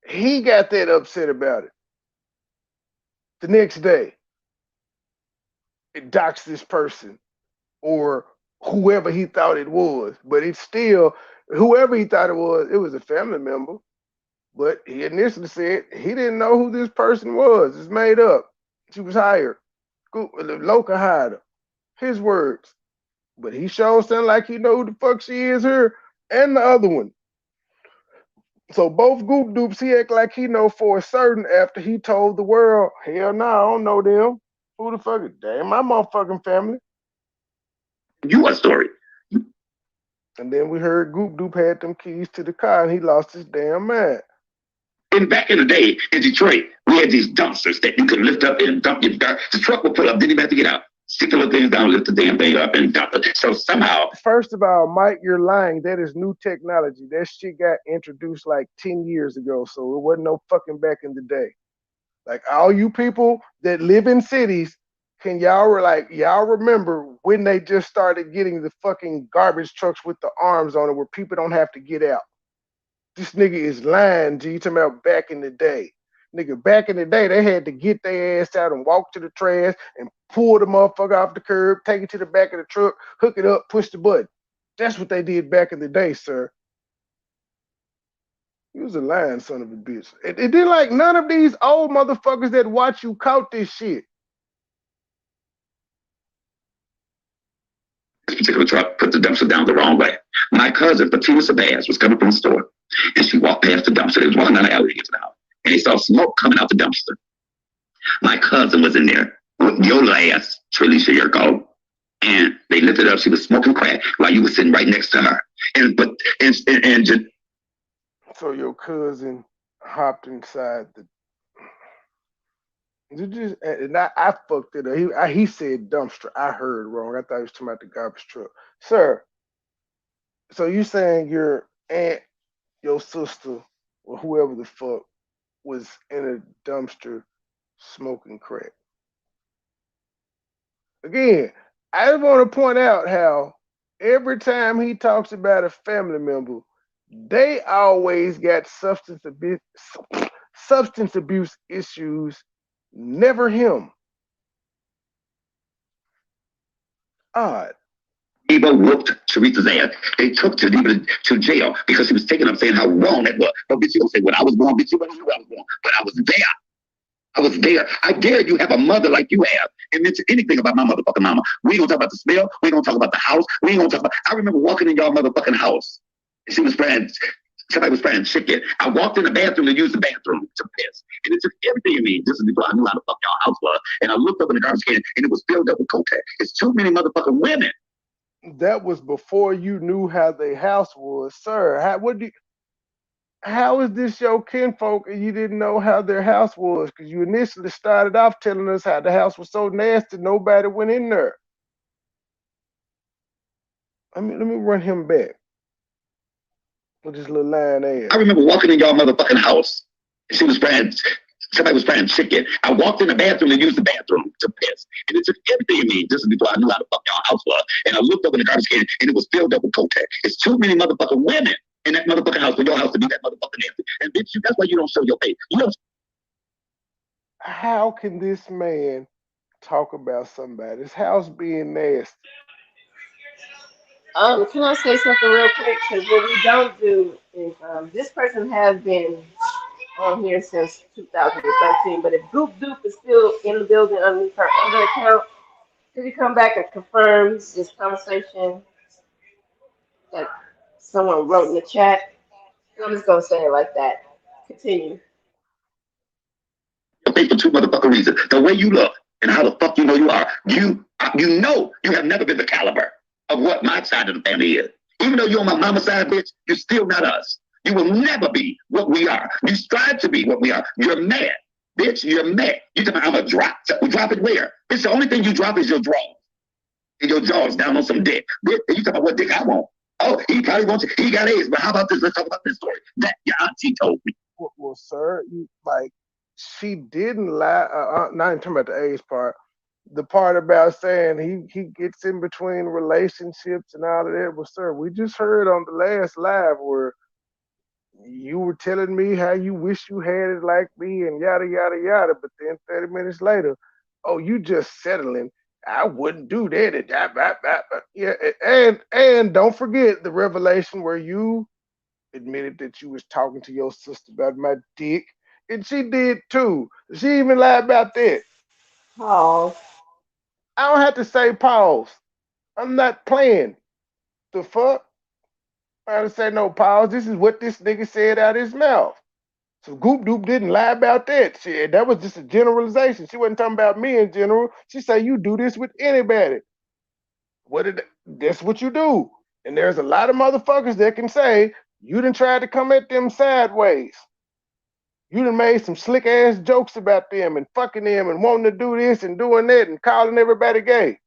He got that upset about it. The next day, it doxed this person or whoever he thought it was. But it's still whoever he thought it was a family member. But he initially said he didn't know who this person was. It's made up. She was hired. The local hired her. His words. But he sure sound like he know who the fuck she is here and the other one. So both Goop Doops, he act like he know for a certain after he told the world, hell no, I don't know them. Who the fuck is damn my motherfucking family? you a story. And then we heard Goop Doop had them keys to the car and he lost his damn mind. And back in the day in Detroit, we had these dumpsters that you could lift up and dump your car. The truck would pull up, didn't even have to get out. Stick the little things down, lift the damn thing up, and dump it. So somehow, First of all, Mike, you're lying. That is new technology. That shit got introduced like 10 years ago. So it wasn't no fucking back in the day. Like all you people that live in cities, y'all remember when they just started getting the fucking garbage trucks with the arms on it where people don't have to get out? This nigga is lying, G. You talking about back in the day. Nigga, back in the day, they had to get their ass out and walk to the trash and pull the motherfucker off the curb, take it to the back of the truck, hook it up, push the button. That's what they did back in the day, sir. You was a lying son of a bitch. It didn't like none of these old motherfuckers that watch you caught this shit. this particular truck put the dumpster down the wrong way. My cousin, Fatima Sabaz, was coming from the store, and she walked past the dumpster. They was walking down the alley to get to the house, and they saw smoke coming out the dumpster. My cousin was in there with your ass, Trilisha Yurko, and they lifted up. She was smoking crack while you were sitting right next to her. And just So your cousin hopped inside the. I fucked it up. He said dumpster. I heard wrong. I thought he was talking about the garbage truck. Sir, so you saying your aunt, your sister, or whoever the fuck was in a dumpster smoking crack? Again, I just want to point out how every time he talks about a family member, they always got substance abuse issues. Never him. Odd. Eva whooped Teresa's ass. They took Geneva to jail because she was taking up saying how wrong that was. But bitch, you don't say when I was born, bitch, you don't know I was born. But I was there. I was there. I dare you have a mother like you have and mention anything about my motherfucking mama. We ain't gonna talk about the smell. We ain't gonna talk about the house. We ain't gonna talk about. I remember walking in y'all motherfucking house. She was spraying somebody was spraying chicken. I walked in the bathroom to use the bathroom to piss. And it took everything in me. This is before I knew how the fuck y'all house was. And I looked up in the garbage can and it was filled up with Kotex. It's too many motherfucking women. That was before you knew how their house was, sir. How is this your kinfolk and you didn't know how their house was? Because you initially started off telling us how the house was so nasty nobody went in there. Let me run him back. With this little line ass. I remember walking in y'all motherfucking house. She was spraying, somebody was spraying chicken. I walked in the bathroom to use the bathroom to piss. And it took everything in me. This is before I knew how the fuck y'all house was. And I looked up in the garbage can and it was filled up with Kotex. It's too many motherfucking women in that motherfucking house for your house to be that motherfucking nasty. And bitch, that's why you don't show your face. You don't. How can this man talk about somebody's house being nasty? Can I say something real quick? Because what we don't do is this person has been on here since 2013. But if Goop Doop is still in the building underneath her other account, could you come back and confirm this conversation that someone wrote in the chat? I'm just gonna say it like that. Continue. For two motherfucking reasons. The way you look and how the fuck you know you are. You know you have never been the caliber of what my side of the family is. Even though you're on my mama's side, bitch, you're still not us. You will never be what we are. You strive to be what we are. You're mad. Bitch, you're mad. You tell me I'm a drop. We drop it where? Bitch, the only thing you drop is your drawers. And your jaws down on some dick. Bitch, and you talk about what dick I want. Oh, he probably wants it. He got AIDS, but how about this? Let's talk about this story. That your auntie told me. Well, sir, she didn't lie. Not even talking about the age part. The part about saying he gets in between relationships and all of that. Well, sir, we just heard on the last live where you were telling me how you wish you had it like me and yada yada yada. But then 30 minutes later, oh, you just settling. I wouldn't do that. Yeah, and don't forget the revelation where you admitted that you was talking to your sister about my dick, and she did too. She even lied about that. Pause. I don't have to say pause. I'm not playing. The fuck? I don't say no pause. This is what this nigga said out his mouth. So Goop Doop didn't lie about that shit. That was just a generalization. She wasn't talking about me in general. She said you do this with anybody. That's what you do. And there's a lot of motherfuckers that can say you done tried to come at them sideways. You done made some slick ass jokes about them and fucking them and wanting to do this and doing that and calling everybody gay.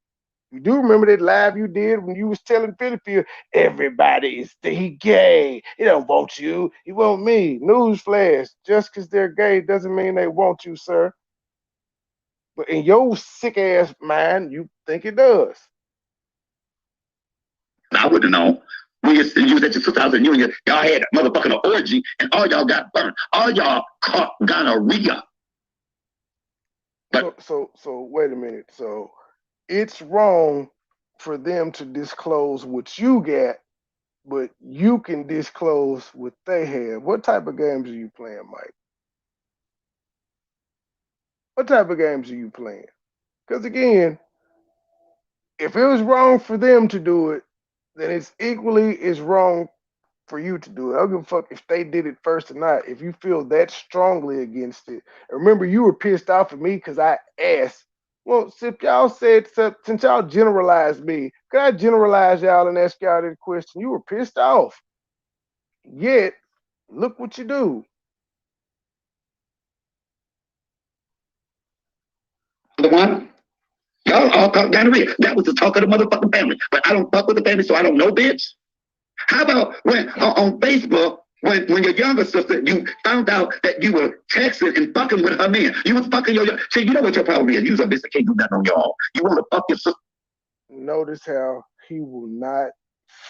You do remember that live you did when you was telling Philip, everybody is he gay. He don't want you. He want me. Newsflash. Just because they're gay doesn't mean they want you, sir. But in your sick ass mind, you think it does. I wouldn't know. When you was at your sister's house and y'all had a motherfucking orgy and all y'all got burned. All y'all caught gonorrhea. But so wait a minute. So it's wrong for them to disclose what you got, but you can disclose what they have. What type of games are you playing, Mike? What type of games are you playing? Because again, if it was wrong for them to do it, then it's equally as wrong for you to do it. I don't give a fuck if they did it first or not. If you feel that strongly against it, remember you were pissed off at me because I asked. Well, since y'all said, since y'all generalized me, could I generalize y'all and ask y'all that question? You were pissed off. Yet, look what you do. The one, y'all all caught gonorrhea. That was the talk of the motherfucking family. But I don't fuck with the family, so I don't know, bitch. How about when on Facebook, when your younger sister, you found out that you were texting and fucking with her man. You was fucking your see, you know what your problem is? You're a bitch that can't do nothing on your own. You want to fuck your sister. Notice how he will not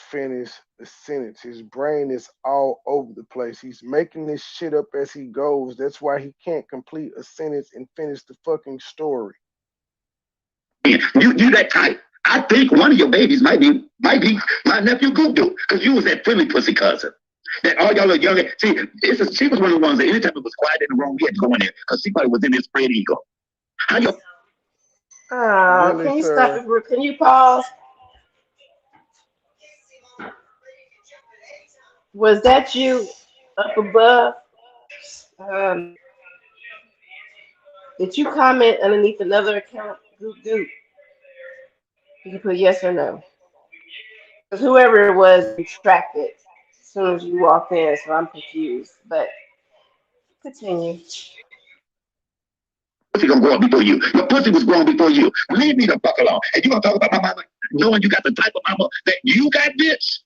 finish the sentence. His brain is all over the place. He's making this shit up as he goes. That's why he can't complete a sentence and finish the fucking story. You that type. I think one of your babies might be my nephew Goop Doop, because you was that friendly pussy cousin. That all y'all are young. See, she was one of the ones that anytime it was quiet in the room, we had to go in there because she probably was in this spread eagle. How you? Really, can you sir? stop it? Can you pause? Was that you up above. Um, did you comment underneath another account? Goop Doop. You can put yes or no. Because whoever it was retracted as soon as you walked in, so I'm confused. But continue. Pussy gonna grow up before you. Your pussy was grown before you. Leave me the fuck alone. And you gonna talk about my mama knowing you got the type of mama that you got, bitch?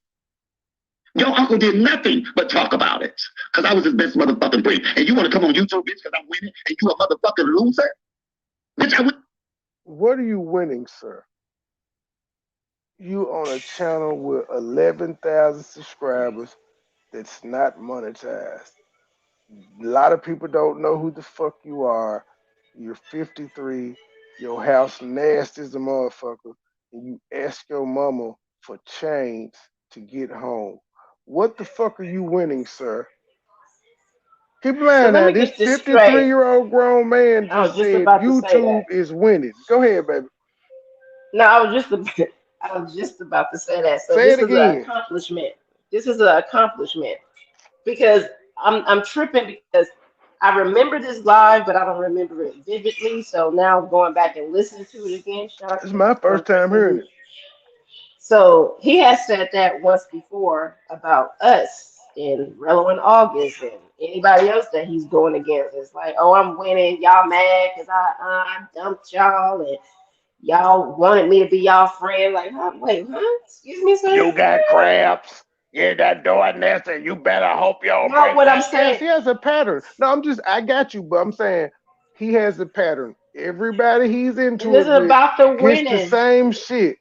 Your uncle did nothing but talk about it. Cause I was his best motherfucking friend. And you wanna come on YouTube, bitch, cause I'm winning and you a motherfucking loser? Bitch, I win. What are you winning, sir? You on a channel with 11,000 subscribers that's not monetized. A lot of people don't know who the fuck you are. You're 53. Your house nasty as a motherfucker. And you ask your mama for change to get home. What the fuck are you winning, sir? Keep in So mind let now, me this get this straight. 53-year-old grown man I was just just said about to say YouTube that. is winning. Go ahead, baby. No, I was just about to say that. So Say this it is an again. accomplishment. This is an accomplishment because I'm tripping because I remember this live, but I don't remember it vividly. So now going back and listening to it again. Shout out It's to the my first time person hearing who. it. So he has said that once before about us in Rello in August and anybody else that he's going against. It's like, oh, I'm winning. Y'all mad because I dumped y'all and y'all wanted me to be y'all friend. Like, huh? Wait, huh? Excuse me, sir? You got cramps. Yeah, that door nasty. You better hope you don't No, break what I'm that. Yes, saying, he has a pattern. No, I got you, but I'm saying he has a pattern. Everybody he's it into it isn't with about the gets the winning. same shit.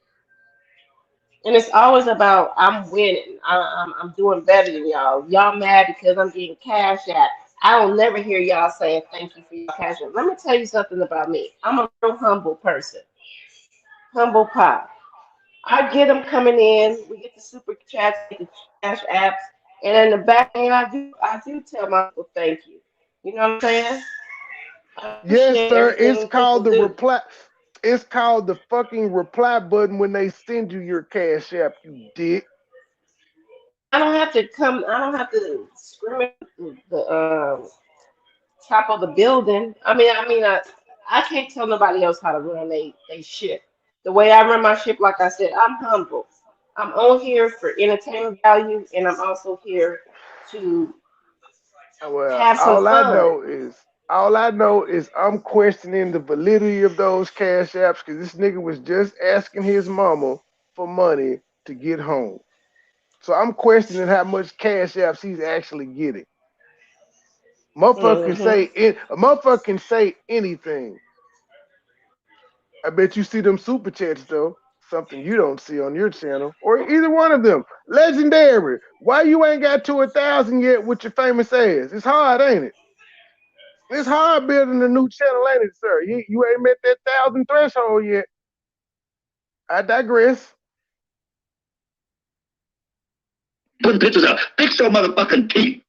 And it's always about I'm winning. I'm doing better than y'all. Y'all mad because I'm getting cash out. I don't never hear y'all saying thank you for your cash out. Let me tell you something about me. I'm a real humble person. Humble pie. I get them coming in. We get the super chats, we get the cash apps, and in the back end, I do tell my people thank you. You know what I'm saying? I Yes, appreciate sir. It's everything called people the do. reply. It's called the fucking reply button when they send you your cash app, you dick. I don't have to come. I don't have to scream at the top of the building. I can't tell nobody else how to run they ship. The way I run my ship, like I said, I'm humble. I'm on here for entertainment value, and I'm also here to Well, have some fun. all I know is I'm questioning the validity of those cash apps because this nigga was just asking his mama for money to get home. So I'm questioning how much cash apps he's actually getting. Hmm. A motherfucker can say anything. I bet you see them super chats though. Something you don't see on your channel or either one of them. Legendary. Why you ain't got to 1,000 yet with your famous ass? It's hard, ain't it? It's hard building a new channel, ain't it, sir? You ain't met that 1,000 threshold yet. I digress. Put pictures up. Fix your motherfucking teeth.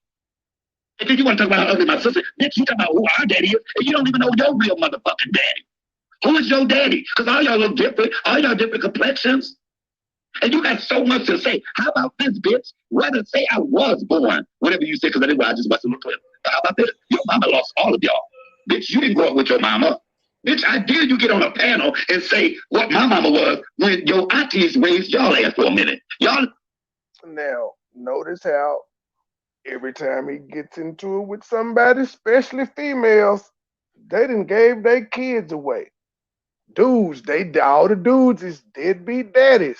And then you want to talk about how ugly my sister? Bitch, you talk about who our daddy is, and you don't even know your real motherfucking daddy. Who is your daddy? Because all y'all look different. All y'all different complexions. And you got so much to say. How about this, bitch? Rather say I was born. Whatever you say, because anyway, I just watched a little clip. But how about this? Your mama lost all of y'all. Bitch, you didn't grow up with your mama. Bitch, I dare you get on a panel and say what my mama was when your aunties raised y'all ass for a minute. Y'all. Now, notice how every time he gets into it with somebody, especially females, they done gave their kids away. Dudes, all the dudes is deadbeat daddies.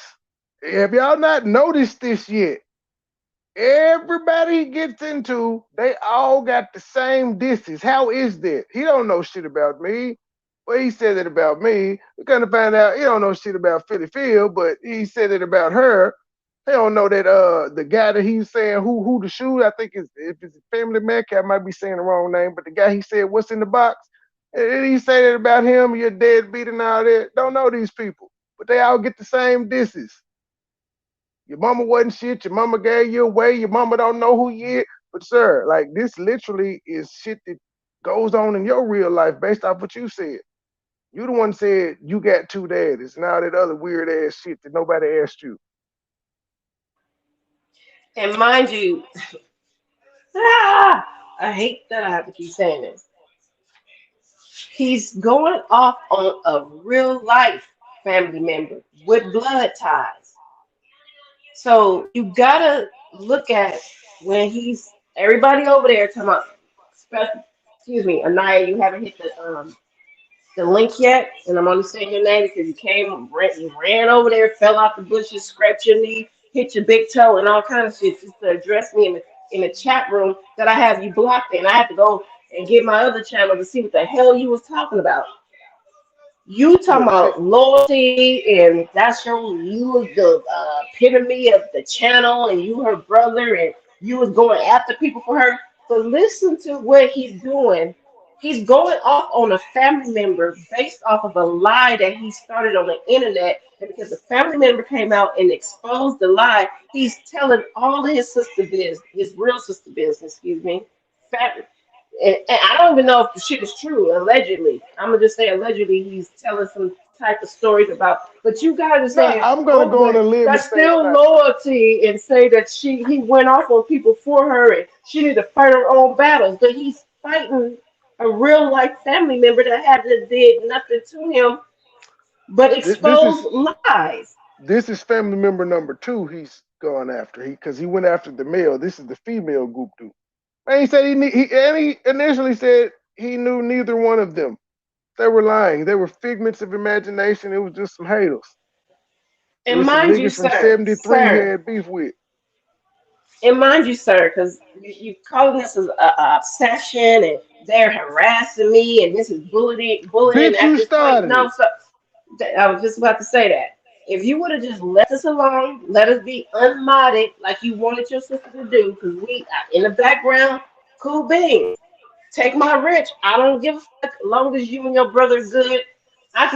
Have y'all not noticed this yet? Everybody he gets into, they all got the same disses. How is that? He don't know shit about me. Well, he said it about me. We're gonna find out he don't know shit about Philly Phil, but he said it about her. He don't know that the guy that he's saying who to shoot, I think is if it's a Family Mac, I might be saying the wrong name, but the guy he said what's in the box, and he say that about him, you're deadbeat and all that. Don't know these people, but they all get the same disses. Your mama wasn't shit. Your mama gave you away. Your mama don't know who you is. But sir, like this literally is shit that goes on in your real life based off what you said. You the one said you got two daddies. Now that other weird ass shit that nobody asked you. And mind you, I hate that I have to keep saying this. He's going off on a real life family member with blood ties. So you gotta look at when he's everybody over there talking about, excuse me, Anaya, you haven't hit the link yet, and I'm only saying your name because you ran over there, fell out the bushes, scraped your knee, hit your big toe, and all kind of shit just to address me in the chat room that I have you blocked in. I had to go and get my other channel to see what the hell you was talking about. You talking Look, about loyalty, and you was the epitome of the channel, and you her brother, and you was going after people for her. But listen to what he's doing. He's going off on a family member based off of a lie that he started on the internet, and because the family member came out and exposed the lie, he's telling all of his sister business, his real sister business, excuse me, and I don't even know if the shit is true. Allegedly, I'm gonna just say allegedly, he's telling some type of stories about. But you gotta nah, say, I'm gonna oh, go on a but limb and that's say it's still not true. loyalty, and say that he went off on people for her, and she need to fight her own battles. But he's fighting a real life family member that hadn't did nothing to him but This is expose lies. family member number two. He's going after because he went after the male. This is the female Goop Doop. And he said he initially said he knew neither one of them. They were lying. They were figments of imagination. It was just some haters. It And was some mind you, niggas from sir, 73 he sir, had beef with. and mind you, sir, because you calling this as a obsession, and they're harassing me, and this is bullying Bitch, at you this point. started No, it. so I was just about to say that. If you would have just left us alone, let us be unmodded like you wanted your sister to do, because we in the background, cool beans. Take my wrench. I don't give a fuck. As long as you and your brother are good, I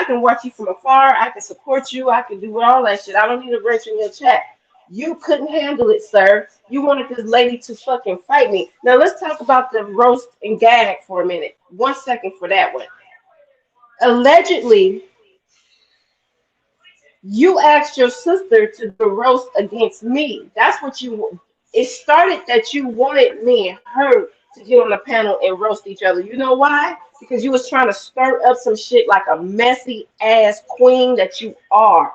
can watch you from afar. I can support you. I can do all that shit. I don't need a wrench in your chat. You couldn't handle it, sir. You wanted this lady to fucking fight me. Now let's talk about the roast and gag for a minute. 1 second for that one. Allegedly, you asked your sister to do a roast against me. That's what you. It started that you wanted me and her to get on the panel and roast each other. You know why? Because you was trying to stir up some shit like a messy ass queen that you are.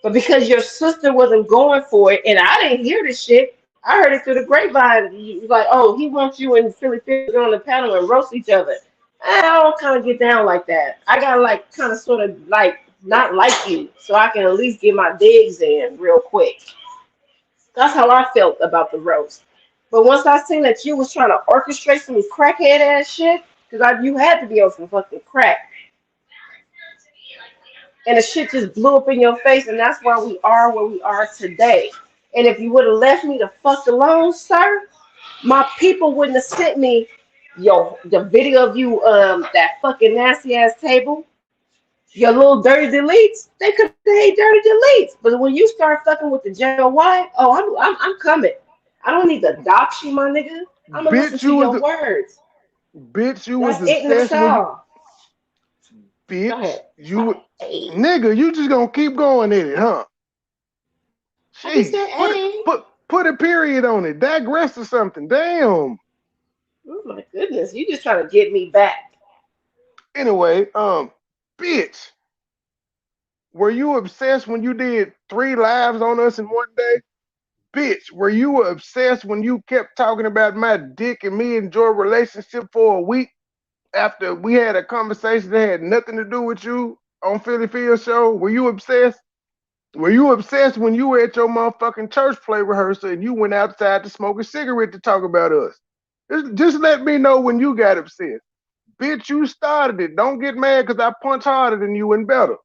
But because your sister wasn't going for it, and I didn't hear the shit, I heard it through the grapevine. You was like, oh, he wants you and Philly Philly on the panel and roast each other. I don't kind of get down like that. I gotta like kind of sort of like not like you, so I can at least get my digs in real quick. That's how I felt about the roast. But once I seen that you was trying to orchestrate some crackhead ass shit, because you had to be on some fucking crack, and the shit just blew up in your face, and that's why we are where we are today. And if you would have left me the fuck alone, sir, my people wouldn't have sent me the video of you that fucking nasty ass table, your little dirty deletes. They could say dirty deletes, but when you start fucking with the JOY, oh, I'm coming. I don't need to dox you, my nigga. I'm gonna listen Bitch, to you was your words. bitch, you was That's it in the obsessed when you all. Go bitch, ahead. you would Hey, nigga, you just gonna keep going at it, huh? I just Sheesh. said, hey. Put a period on it. Digress or something. Damn. Oh my goodness, you just trying to get me back. Anyway, bitch, were you obsessed when you did 3 lives on us in one day? Bitch, were you obsessed when you kept talking about my dick and me and your relationship for a week after we had a conversation that had nothing to do with you on Philly Field show? Were you obsessed? Were you obsessed when you were at your motherfucking church play rehearsal and you went outside to smoke a cigarette to talk about us? Just let me know when you got obsessed. Bitch, you started it. Don't get mad because I punch harder than you and better.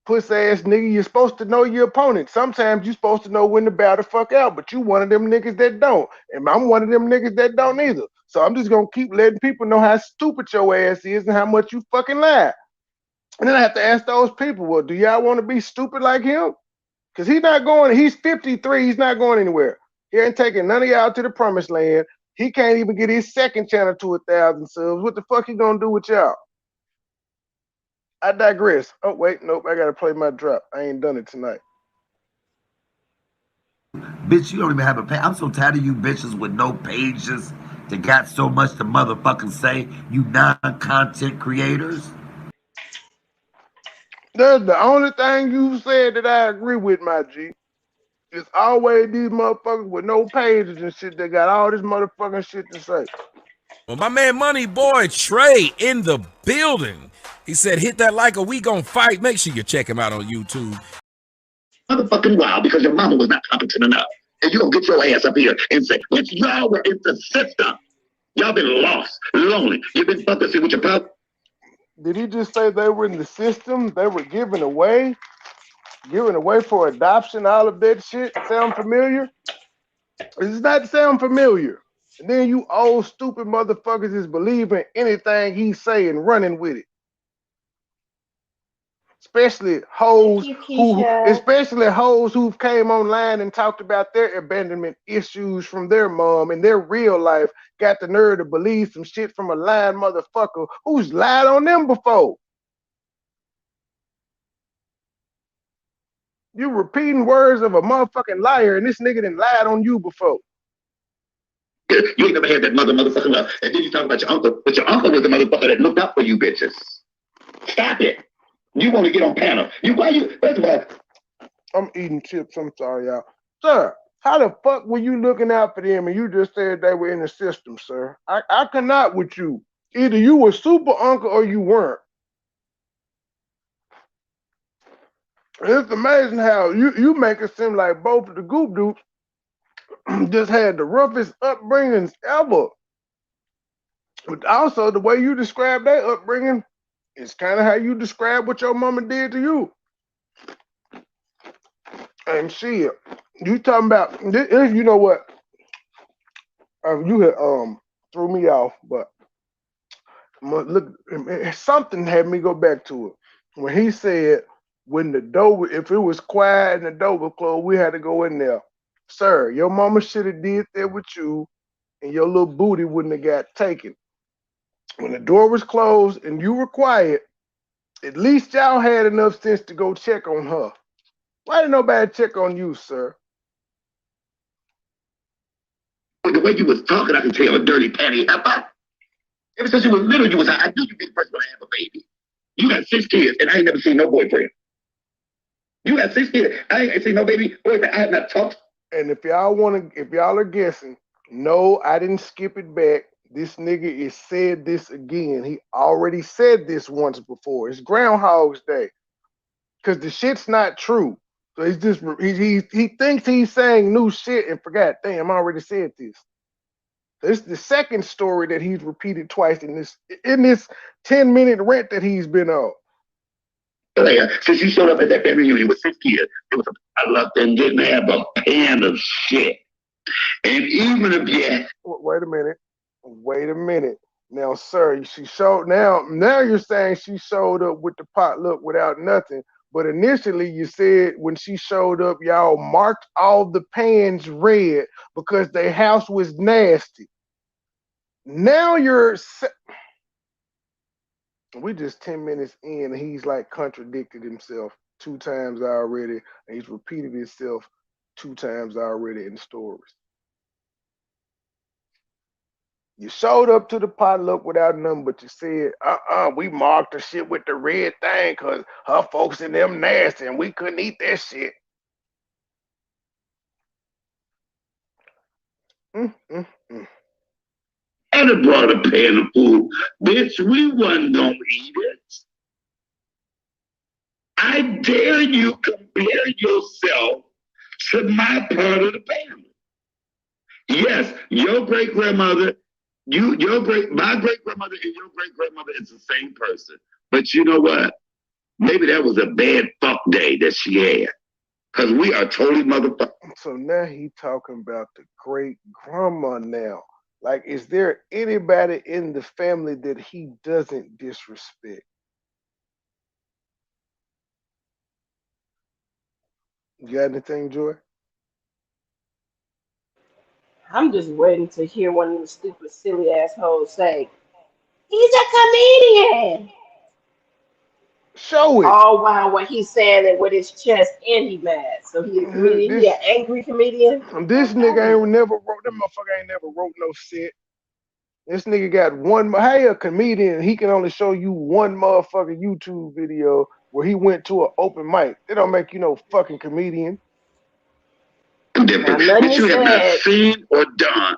Puss ass nigga, you're supposed to know your opponent. Sometimes you're supposed to know when to bow the fuck out, but you one of them niggas that don't. And I'm one of them niggas that don't either. So I'm just gonna keep letting people know how stupid your ass is and how much you fucking lie. And then I have to ask those people, well, do y'all want to be stupid like him? Because he's 53, he's not going anywhere. He ain't taking none of y'all to the promised land. He can't even get his second channel to 1,000 subs. What the fuck he gonna do with y'all? I digress. Oh, wait, nope, I gotta play my drop. I ain't done it tonight. Bitch, you don't even have a page. I'm so tired of you bitches with no pages that got so much to motherfucking say. You non-content creators. That's the only thing you said that I agree with, my G. It's always these motherfuckers with no pages and shit that got all this motherfucking shit to say. Well, my man MoneyBoy Trey in the building. He said, hit that like or we gon' fight. Make sure you check him out on YouTube. Motherfucking wild because your mama was not competent enough. And you don't get your ass up here and say, it's y'all were in the system. Y'all been lost, lonely. You've been fucking see with your pop. Did he just say they were in the system? They were given away for adoption, all of that shit? Sound familiar? Does not sound familiar? And then you old stupid motherfuckers is believing anything he say and running with it. Especially hoes who came online and talked about their abandonment issues from their mom and their real life, got the nerve to believe some shit from a lying motherfucker who's lied on them before. You repeating words of a motherfucking liar, and this nigga done lied on you before. You ain't never had that motherfucking love. And then you talk about your uncle, but your uncle was the motherfucker that looked out for you bitches. Stop it. You want to get on panel. First of all, I'm eating chips. I'm sorry, y'all. Sir, how the fuck were you looking out for them and you just said they were in the system, sir? I cannot with you. Either you were super uncle or you weren't. It's amazing how you make it seem like both of the Goop Doops just had the roughest upbringings ever. But also the way you describe their upbringing is kind of how you describe what your mama did to you. And shit, you talking about this, you know what? You had threw me off, but look, something had me go back to it when he said when the door, if it was quiet and the door was closed, we had to go in there. Sir, your mama should have did that with you, and your little booty wouldn't have got taken. When the door was closed and you were quiet, at least y'all had enough sense to go check on her. Why didn't nobody check on you, sir? the way you was talking, I can tell a dirty panty heifer. Ever since you was little, you was I knew you'd be the first one to have a baby. You got 6 kids, and I ain't never seen no boyfriend. You got 6 kids. I ain't seen no baby boyfriend. I have not talked. And if y'all are guessing, no, I didn't skip it back. This nigga is said this again. He already said this once before. It's Groundhog's Day. Because the shit's not true. So he's just he thinks he's saying new shit and forgot, damn, I already said this. This is the second story that he's repeated twice in this 10-minute rant that he's been on. Since you showed up at that family reunion with 6 kids, I loved them didn't have a pan of shit. And even if you wait a minute. Now, sir, she showed now you're saying she showed up with the potluck without nothing. But initially you said when she showed up, y'all marked all the pans red because their house was nasty. Now we just 10 minutes in and he's like contradicted himself 2 times already. And he's repeated himself 2 times already in stories. You showed up to the potluck without nothing, but you said, we marked the shit with the red thing because her folks in them nasty and we couldn't eat that shit. I'd have brought a pan of food. Bitch, we wasn't gonna eat it. I dare you compare yourself to my part of the family. Yes, your great-grandmother, my great-grandmother and your great-grandmother is the same person. But you know what? Maybe that was a bad fuck day that she had. Because we are totally motherfuckers. So now he talking about the great-grandma now. Like, is there anybody in the family that he doesn't disrespect? You got anything, Joy? I'm just waiting to hear one of the stupid, silly assholes say, "He's a comedian." Show it. Oh wow, what he's saying it with his chest and he mad. So he a comedian, he This an angry comedian. nigga ain't never wrote. That motherfucker ain't never wrote no shit. This nigga got one. Hey, a comedian, he can only show you one motherfucking YouTube video where he went to an open mic. It don't make you no fucking comedian. Different, which you have not seen or done.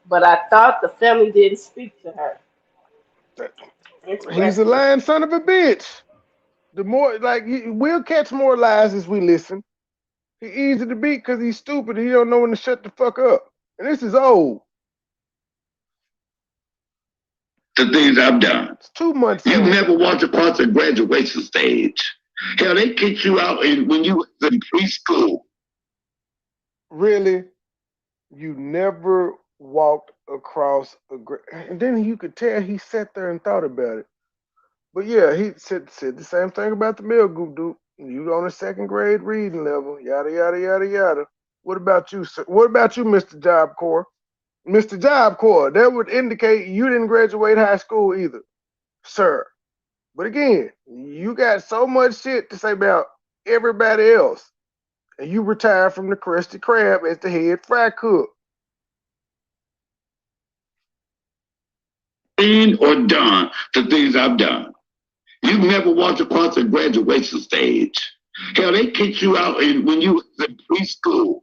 But I thought the family didn't speak to her. He's a lying son of a bitch. The more, like, we'll catch more lies as we listen. He easy to beat because he's stupid. He don't know when to shut the fuck up. And this is old. The things I've done. It's 2 months. You never walked across the graduation stage. Hell, they kicked you out when you was in preschool. Really? You never walked across and then you could tell he sat there and thought about it. But yeah, he said the same thing about the middle group, dude. You on a second grade reading level, yada yada yada yada. What about you, sir? What about you, Mr. Job Corps? Mr. Job Corps, that would indicate you didn't graduate high school either, sir. But again, you got so much shit to say about everybody else, and you retired from the Krusty Krab as the head fry cook. Seen or done the things I've done. You've never walked across the graduation stage. Hell, they kicked you out when you was in preschool.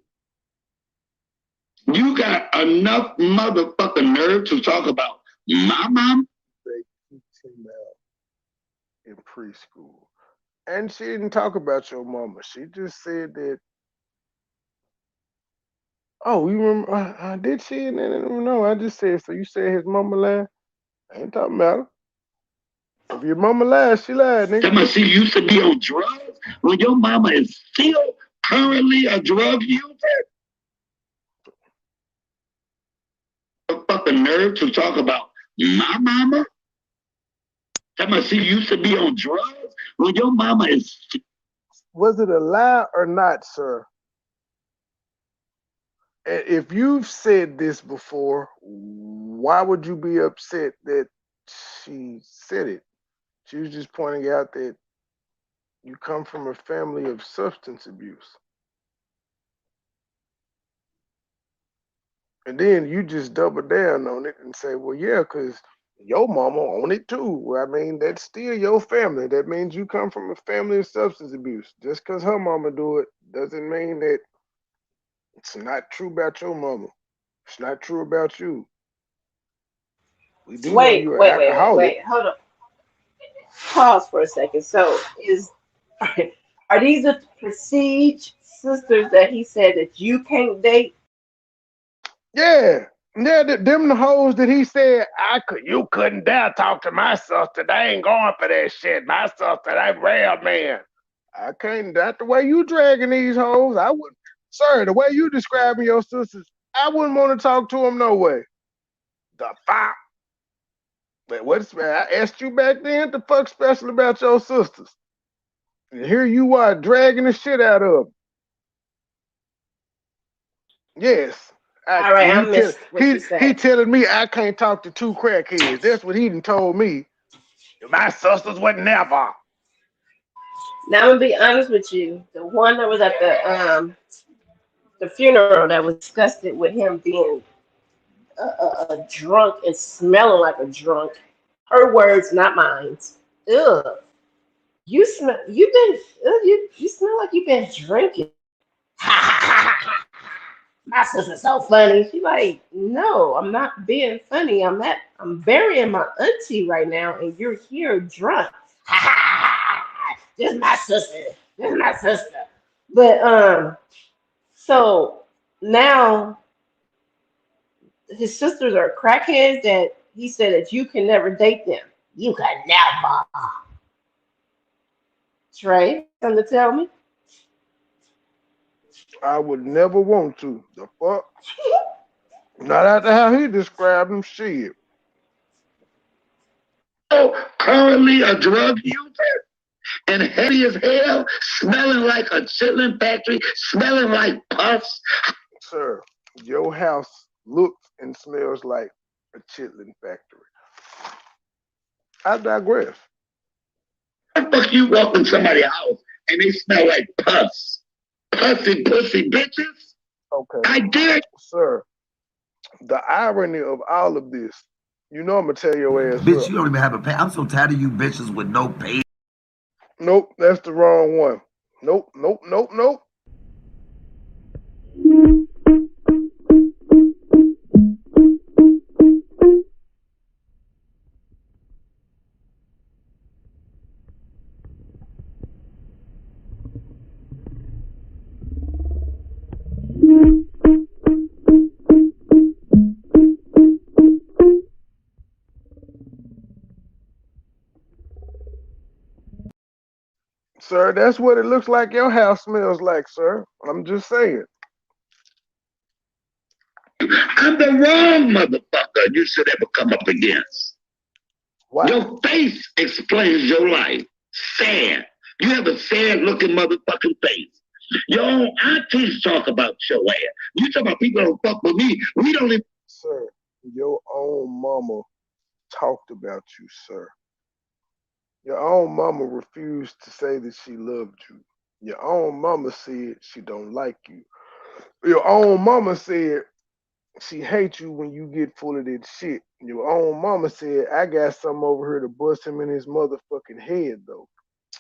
You got enough motherfucking nerve to talk about my mom? They kicked him out in preschool. And she didn't talk about your mama. She just said that. Oh, you remember? Did she? No, I just said, so you said his mama lied? I ain't talking about her. If your mama lied, she lied, nigga. That she used to be on drugs when your mama is still currently a drug user? A fucking nerve to talk about my mama? That she used to be on drugs when your mama is. Was it a lie or not, sir? If you've said this before, why would you be upset that she said it? She was just pointing out that you come from a family of substance abuse. And then you just double down on it and say, well, yeah, because your mama on it too. Well, I mean, that's still your family. That means you come from a family of substance abuse. Just because her mama do it doesn't mean that it's not true about your mama. It's not true about you. We do know you're an alcoholic. Wait. Hold on. Pause for a second. So are these the prestige sisters that he said that you can't date? Yeah. Yeah, them the hoes that he said you couldn't dare talk to my sister. They ain't going for that shit. My sister, they real man. I can't. That's the way you dragging these hoes. I wouldn't, sir. The way you describing your sisters, I wouldn't want to talk to them no way. The fuck. But I asked you back then. The fuck special about your sisters? And here you are dragging the shit out of them. Yes. All right, I missed what you said. He telling me I can't talk to two crackheads. That's what he done told me. My sisters would never. Now I'm gonna be honest with you. The one that was at the funeral that was disgusted with him being a drunk and smelling like a drunk. Her words, not mine. Ugh. You smell like you've been drinking. My sister's so funny. She's like, no, I'm not being funny. I'm burying my auntie right now, and you're here drunk. This is my sister. But so now his sisters are crackheads that he said that you can never date them. You can never. Trey, something to tell me? I would never want to. The fuck? Not after how he described him. Shit. Oh, currently a drug user and heady as hell, smelling like a chitlin factory, smelling like puffs. Sir, your house looks and smells like a chitlin factory. I digress. How the fuck you walk in somebody's house and they smell like pus? Pussy bitches? Okay. I dare. Sir, the irony of all of this, you know I'm gonna tell your ass Bitch, up. you don't even have a pay. I'm so tired of you bitches with no pay. Nope, that's the wrong one. Nope. Sir, that's what it looks like your house smells like, sir. I'm just saying. I'm the wrong motherfucker you should ever come up against. Wow. Your face explains your life. Sad. You have a sad looking motherfucking face. Your own aunties talk about your ass. You talk about people don't fuck with me. We don't even. Sir, your own mama talked about you, sir. Your own mama refused to say that she loved you. Your own mama said she don't like you. Your own mama said she hates you when you get full of that shit. Your own mama said, I got something over here to bust him in his motherfucking head, though.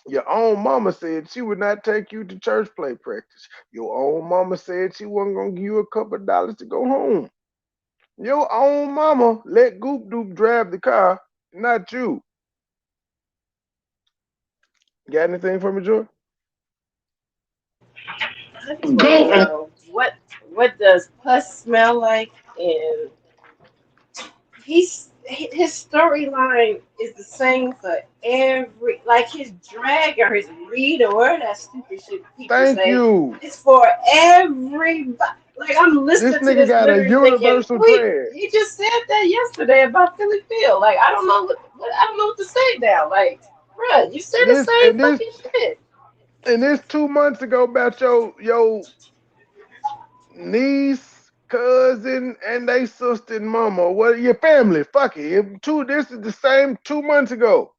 Your own mama said she would not take you to church play practice. Your own mama said she wasn't going to give you a couple of dollars to go home. Your own mama let Goop Doop drive the car, not you. Got anything for me, Joy? I just want to know what does pus smell like, and his storyline is the same for every, like his drag or his read or whatever that stupid shit people Thank say. you. It's for everybody. Like I'm This listening to nigga this got a literally thinking, universal wait, drag. he just said that yesterday about Philly Phil. Like I don't know I don't know what to say now. Like, bruh, you said And the this same and this fucking shit. and this 2 months ago about your niece, cousin, and they sister and mama. What your family? Fuck it. This is the same 2 months ago.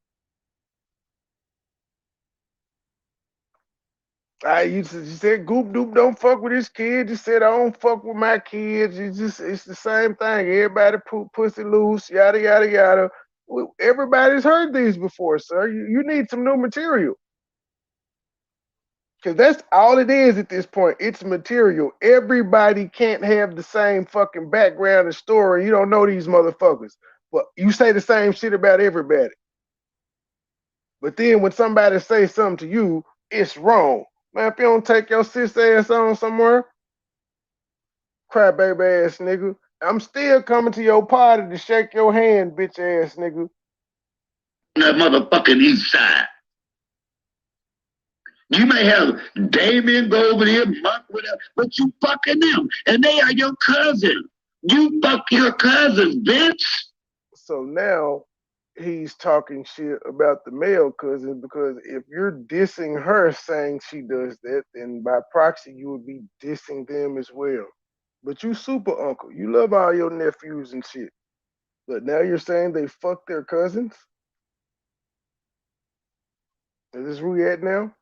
You said Goop Doop don't fuck with his kids. You said I don't fuck with my kids. It's the same thing. Everybody poop pussy loose, yada yada yada. Everybody's heard these before, sir. You need some new material. Because that's all it is at this point. It's material. Everybody can't have the same fucking background and story. You don't know these motherfuckers. But you say the same shit about everybody. But then when somebody says something to you, it's wrong. Man, if you don't take your sis ass on somewhere, crybaby ass nigga, I'm still coming to your party to shake your hand, bitch ass nigga. That motherfucking east side. You may have Damien go over there, Monk, whatever, but you fucking them. And they are your cousin. You fuck your cousins, bitch. So now he's talking shit about the male cousin because if you're dissing her saying she does that, then by proxy you would be dissing them as well. But you super uncle. You love all your nephews and shit. But now you're saying they fuck their cousins? Is this where we at now?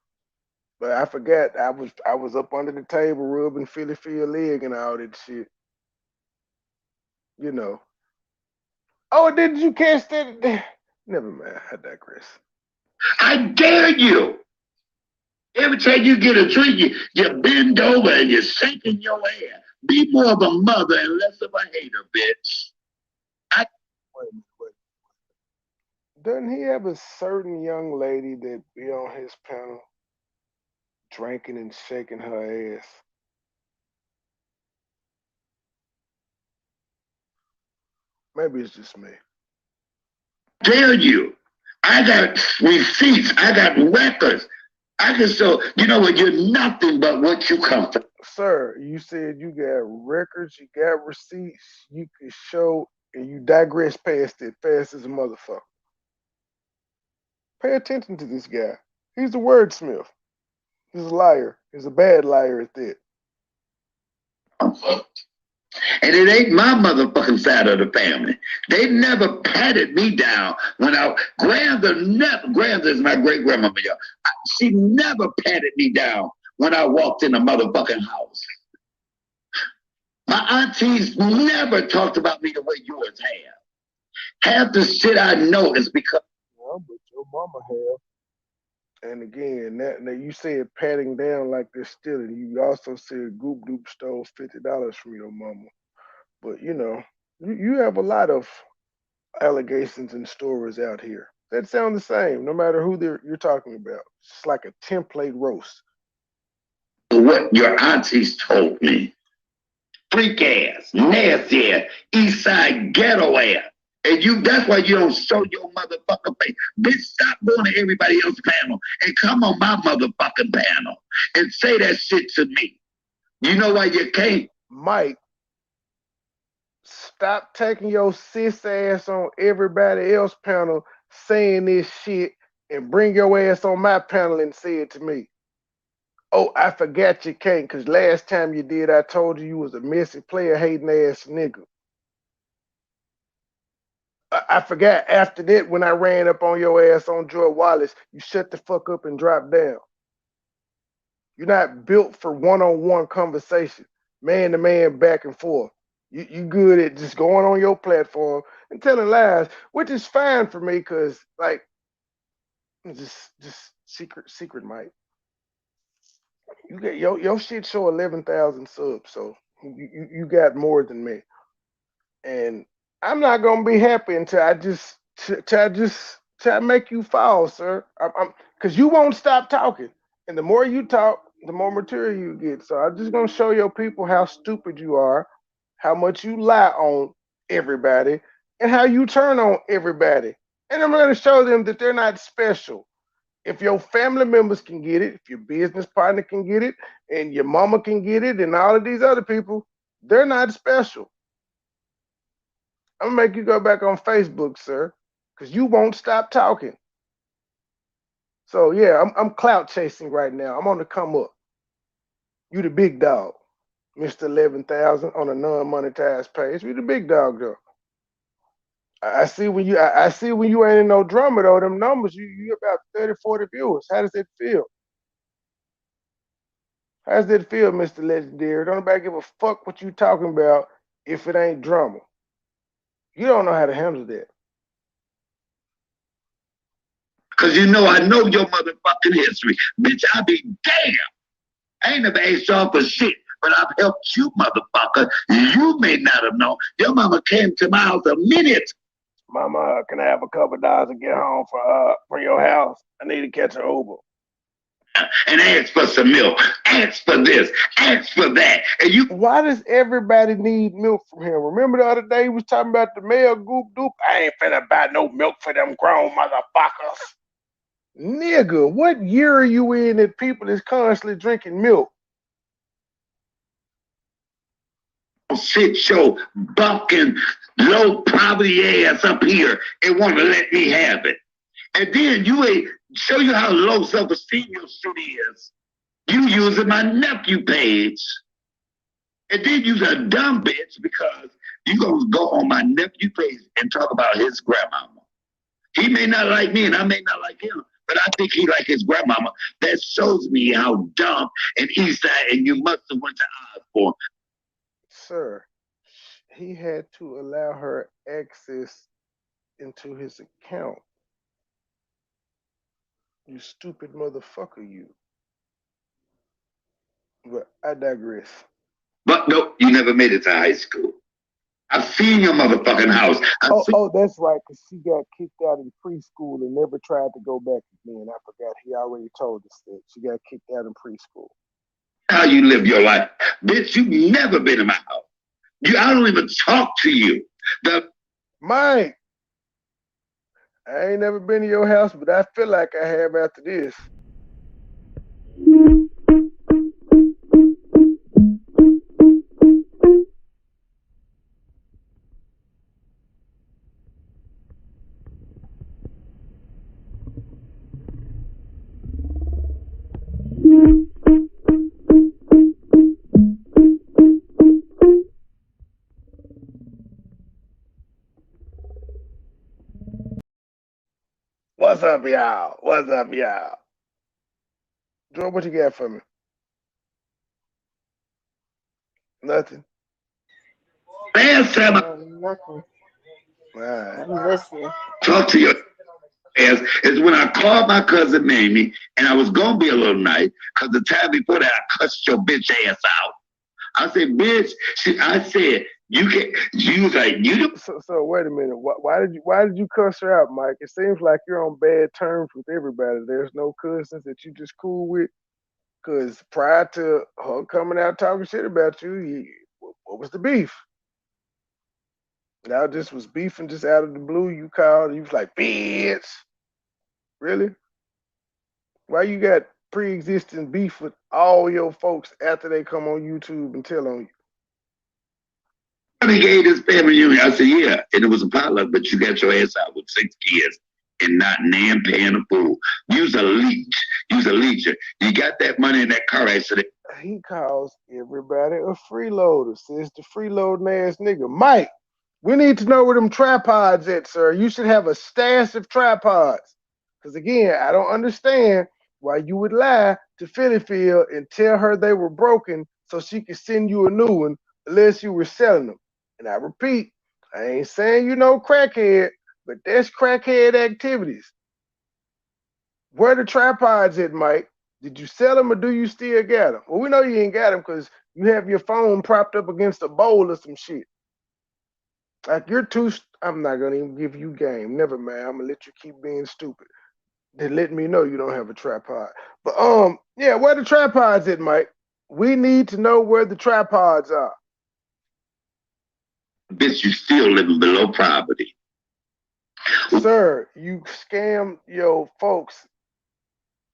But I forgot I was up under the table rubbing Philly Phil leg and all that shit. You know. Oh, did you catch that? Never mind. I digress. I dare you. Every time you get a drink, you bend over and you're shaking your ass. Be more of a mother and less of a hater, bitch. Wait. Doesn't he have a certain young lady that be on his panel drinking and shaking her ass? Maybe it's just me. Dare you. I got receipts. I got records. I can show, you know what, you're nothing but what you come from. Sir, you said you got records, you got receipts, you could show, and you digress past it fast as a motherfucker. Pay attention to this guy. He's a wordsmith. He's a liar. He's a bad liar at that. And it ain't my motherfucking side of the family. They never patted me down when Grandma is my great grandmama, y'all. She never patted me down when I walked in a motherfucking house. My aunties never talked about me the way yours have. Half the shit I know is because. Well, but your mama have. And again, now you said patting down like they're stealing. You also said Goop Doop stole $50 from your mama. But you have a lot of allegations and stories out here that sound the same, no matter who you're talking about. It's like a template roast. What your aunties told me. Freak ass, nasty ass, east side ghetto ass. And that's why you don't show your motherfucking face. Bitch, stop going to everybody else's panel and come on my motherfucking panel and say that shit to me. You know why you can't? Mike, stop taking your sis ass on everybody else's panel saying this shit and bring your ass on my panel and say it to me. Oh, I forgot you can't, because last time you did, I told you was a messy player hating ass nigga. I forgot after that when I ran up on your ass on Joy Wallace, you shut the fuck up and dropped down. You're not built for one-on-one conversation, man-to-man, back and forth. You good at just going on your platform and telling lies, which is fine for me, because like, just secret, Mike. You get your shit show 11,000 subs, so you got more than me, and I'm not gonna be happy until I just make you fall, sir. Because you won't stop talking, and the more you talk, the more material you get. So I'm just gonna show your people how stupid you are, how much you lie on everybody, and how you turn on everybody. And I'm gonna show them that they're not special. If your family members can get it, if your business partner can get it, and your mama can get it, and all of these other people, they're not special. I'm gonna make you go back on Facebook, sir, because you won't stop talking. So yeah, I'm clout chasing right now. I'm on the come up. You the big dog, Mr. 11,000 on a non-monetized page. You the big dog though. I see when you ain't in no drama though. Them numbers, you about 30, 40 viewers. How does it feel? How does it feel, Mr. Legendary? Don't nobody give a fuck what you talking about if it ain't drama. You don't know how to handle that. Because I know your motherfucking history. Bitch, I be damn. I ain't never asked y'all for shit, but I've helped you, motherfucker. You may not have known. Your mama came to my house a minute. Mama, can I have a couple dollars to get home for your house? I need to catch an Uber. And ask for some milk. Ask for this. Ask for that. And you. Why does everybody need milk from him? Remember the other day he was talking about the male Goop Doop? I ain't finna buy no milk for them grown motherfuckers. Nigga, what year are you in that people is constantly drinking milk? Shit show bucking low poverty ass up here and want to let me have it. And then you ain't show you how low self-esteem your shit is. You using my nephew page. And then you's a dumb bitch because you gonna go on my nephew page and talk about his grandmama. He may not like me and I may not like him, but I think he like his grandmama. That shows me how dumb and east side and you must have went to Osborne. Sir, he had to allow her access into his account. You stupid motherfucker, you. But I digress. But no, you never made it to high school. I've seen your motherfucking house. Oh, that's right, because she got kicked out in preschool and never tried to go back again. I forgot he already told us that. She got kicked out in preschool. How you live your life. Bitch, you've never been in my house. I don't even talk to you. Mike, I ain't never been to your house, but I feel like I have after this. What's up, y'all? What's up, y'all? Joe, what you got for me? Nothing. Last time I Nothing. Right. I'm listening. talked to your ass is when I called my cousin Mamie, and I was gonna be a little nice because the time before that I cussed your bitch ass out. I said, bitch. I said, you can. You was like, you. So wait a minute. Why did you cuss her out, Mike? It seems like you're on bad terms with everybody. There's no cousins that you just cool with. Cause prior to her coming out talking shit about you, what was the beef? Now this was beefing just out of the blue. You called. You was like, bitch. Really? Why you got pre-existing beef with all your folks after they come on YouTube and tell on you? They gave this family union. I said, yeah, and it was a potluck, but you got your ass out with 6 kids and not nan paying the fool. You's a leech. You's a leecher. You got that money in that car accident. He calls everybody a freeloader, says the freeloading ass nigga. Mike, we need to know where them tripods at, sir. You should have a stash of tripods. Because again, I don't understand why you would lie to Phillyfield and tell her they were broken so she could send you a new one unless you were selling them. And I repeat, I ain't saying you no crackhead, but that's crackhead activities. Where the tripods at, Mike? Did you sell them or do you still got them? Well, we know you ain't got them because you have your phone propped up against a bowl or some shit. Like you're too. I'm not gonna even give you game. Never mind. I'm gonna let you keep being stupid. Then let me know you don't have a tripod. But yeah, where the tripods at, Mike? We need to know where the tripods are. Bitch, you still living below poverty. Sir, you scammed your folks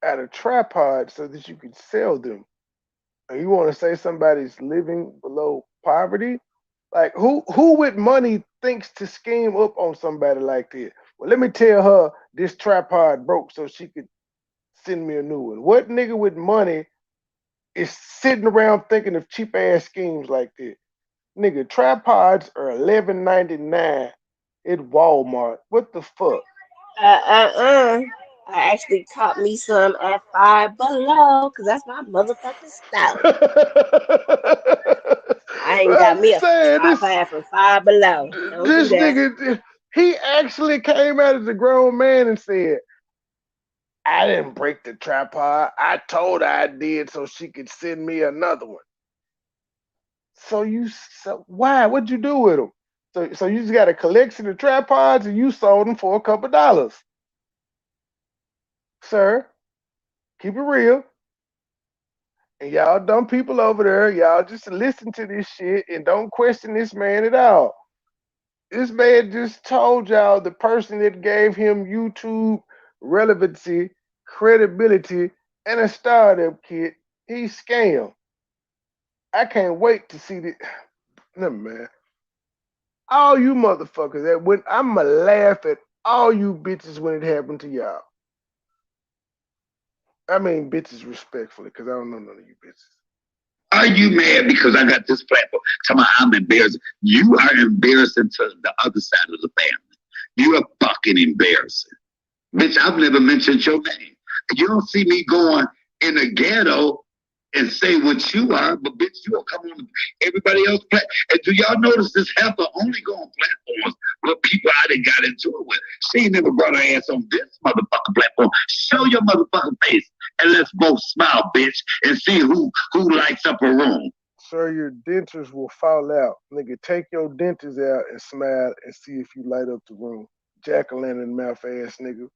out of tripod so that you could sell them. And you want to say somebody's living below poverty? Like who with money thinks to scheme up on somebody like that? Well, let me tell her this tripod broke so she could send me a new one. What nigga with money is sitting around thinking of cheap ass schemes like that? Nigga, tripods are $11.99 at Walmart. What the fuck? I actually caught me some at Five Below because that's my motherfucking style. I ain't got I'm me a saying tripod from Five Below. Don't do this that. nigga, he actually came out as a grown man and said, I didn't break the tripod. I told her I did so she could send me another one. So why? What'd you do with them? So you just got a collection of tripods and you sold them for a couple dollars. Sir, keep it real. And y'all dumb people over there, y'all just listen to this shit and don't question this man at all. This man just told y'all the person that gave him YouTube relevancy, credibility, and a startup kit, he scammed. I can't wait to see this. Never man. All you motherfuckers that when I'ma laugh at all you bitches when it happened to y'all. I mean bitches respectfully, because I don't know none of you bitches. Are you mad because I got this platform? Tell me I'm embarrassed. You are embarrassing to the other side of the family. You are fucking embarrassing. Bitch, I've never mentioned your name. You don't see me going in the ghetto and say what you are, but bitch, you'll come on everybody else. And do y'all notice this heifer only go on platforms with people I done got into it with? She ain't never brought her ass on this motherfucking platform. Show your motherfucking face and let's both smile, bitch, and see who lights up a room. Sir, your dentures will fall out. Nigga, take your dentures out and smile and see if you light up the room. Jack-o'-lantern mouth ass nigga.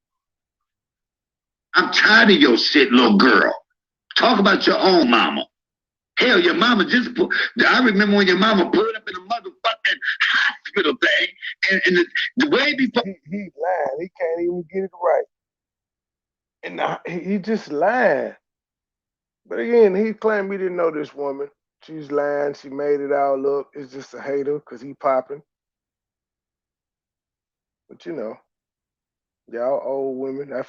I'm tired of your shit, little girl. Talk about your own mama. Hell, your mama just put. I remember when your mama put up in a motherfucking hospital thing, and the way before. He lying. He can't even get it right. And he just lying. But again, he claimed he didn't know this woman. She's lying. She made it all up. It's just a hater because he popping. But you know, y'all old women. I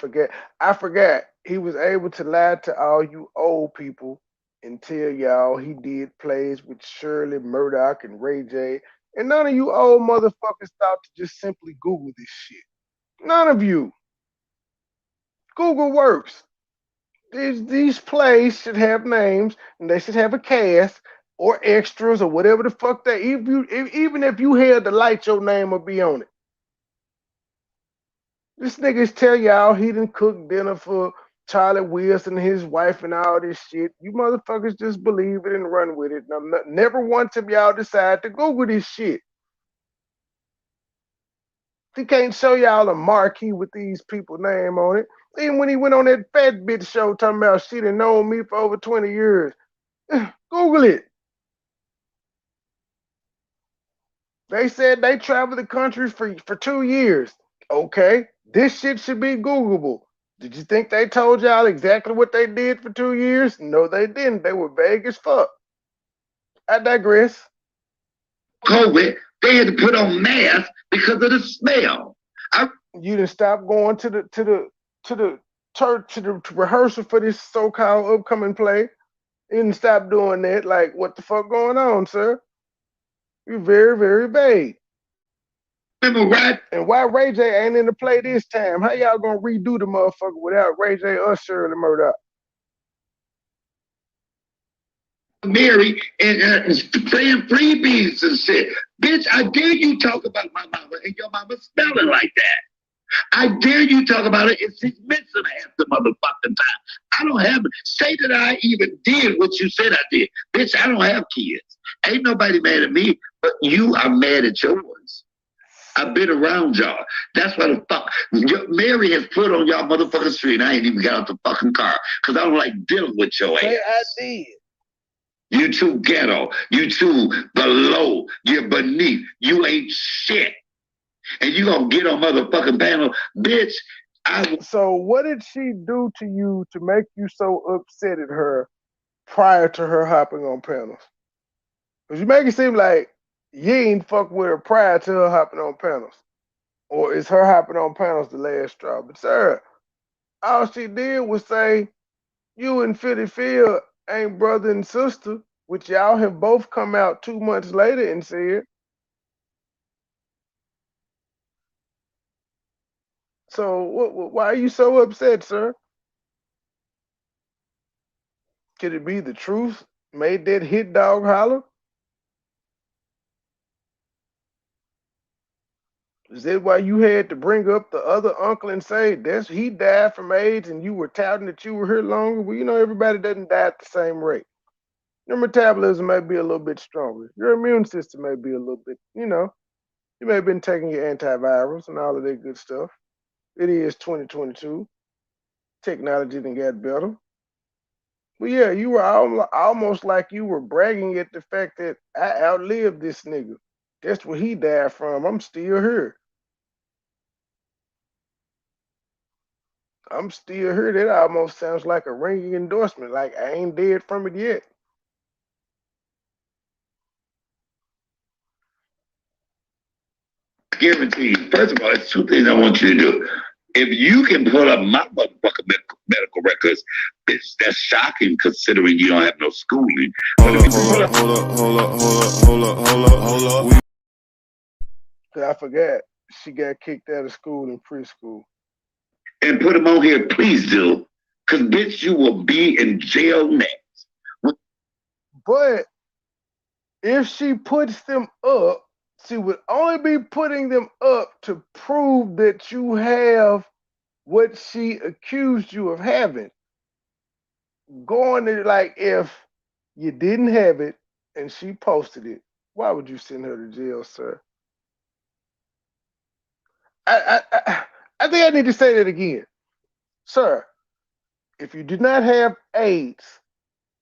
forgot. He was able to lie to all you old people and tell y'all he did plays with Shirley Murdoch and Ray J. And none of you old motherfuckers thought to just simply Google this shit. None of you. Google works. These plays should have names, and they should have a cast or extras or whatever the fuck they. Even if you had the light, your name will be on it. This niggas tell y'all he done cook dinner for Charlie Wilson and his wife and all this shit. You motherfuckers just believe it and run with it. Never once have y'all decide to Google this shit. He can't show y'all a marquee with these people name on it. Even when he went on that fat bitch show talking about she done known me for over 20 years. Google it. They said they traveled the country for 2 years. Okay, this shit should be Googleable. Did you think they told y'all exactly what they did for 2 years? No, they didn't. They were vague as fuck. I digress. COVID, they had to put on masks because of the smell. You didn't stop going to the church to rehearsal for this so-called upcoming play. You didn't stop doing that. Like, what the fuck going on, sir? You're very, very vague. Remember, right? And why Ray J ain't in the play this time? How y'all gonna redo the motherfucker without Ray J or Shirley Murdoch? Mary and playing freebies and shit. Bitch, I dare you talk about my mama and your mama smelling like that. I dare you talk about it and she's missing half the motherfucking time. I don't have, say that I even did what you said I did. Bitch, I don't have kids. Ain't nobody mad at me, but you are mad at yours. I've been around y'all. That's why the fuck Mary has put on y'all motherfucking street. I ain't even got out the fucking car because I don't like dealing with your ass. I did. You too ghetto. You too below. You're beneath. You ain't shit. And you gonna get on motherfucking panel, bitch. So what did she do to you to make you so upset at her prior to her hopping on panels? Because you make it seem like you ain't fuck with her prior to her hopping on panels. Or is her hopping on panels the last straw? But sir, all she did was say you and Philly Phil ain't brother and sister, which y'all have both come out 2 months later and said. So why are you so upset, sir? Could it be the truth made that hit dog holler? Is that why you had to bring up the other uncle and say he died from AIDS and you were touting that you were here longer? Well, you know everybody doesn't die at the same rate. Your metabolism may be a little bit stronger. Your immune system may be a little bit, you may have been taking your antivirals and all of that good stuff. It is 2022. Technology done got better. But yeah, you were almost like you were bragging at the fact that I outlived this nigga. That's what he died from. I'm still here. I'm still here. That almost sounds like a ringing endorsement. Like I ain't dead from it yet. I guarantee you, first of all, it's two things I want you to do. If you can pull up my motherfucking medical records, that's shocking considering you don't have no schooling. Hold up. I forgot she got kicked out of school in preschool. And put them on here, please do. Because, bitch, you will be in jail next. But if she puts them up, she would only be putting them up to prove that you have what she accused you of having. Going to, like, if you didn't have it and she posted it, why would you send her to jail, sir? I think I need to say that again. Sir, if you did not have AIDS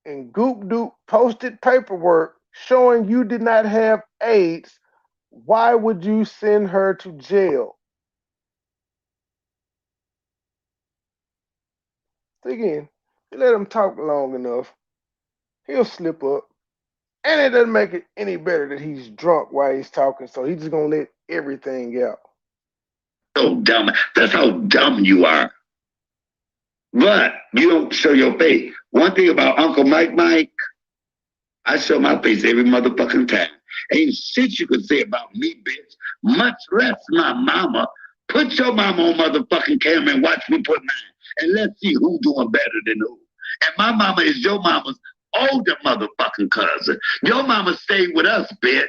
and Goop Doop posted paperwork showing you did not have AIDS, why would you send her to jail? Again, you let him talk long enough, he'll slip up. And it doesn't make it any better that he's drunk while he's talking, so he's just gonna let everything out. So dumb. That's how dumb you are. But you don't show your face. One thing about Uncle Mike, I show my face every motherfucking time. Ain't shit you can say about me, bitch. Much less my mama. Put your mama on motherfucking camera and watch me put mine. and let's see who's doing better than who. And my mama is your mama's older motherfucking cousin. Your mama stayed with us, bitch.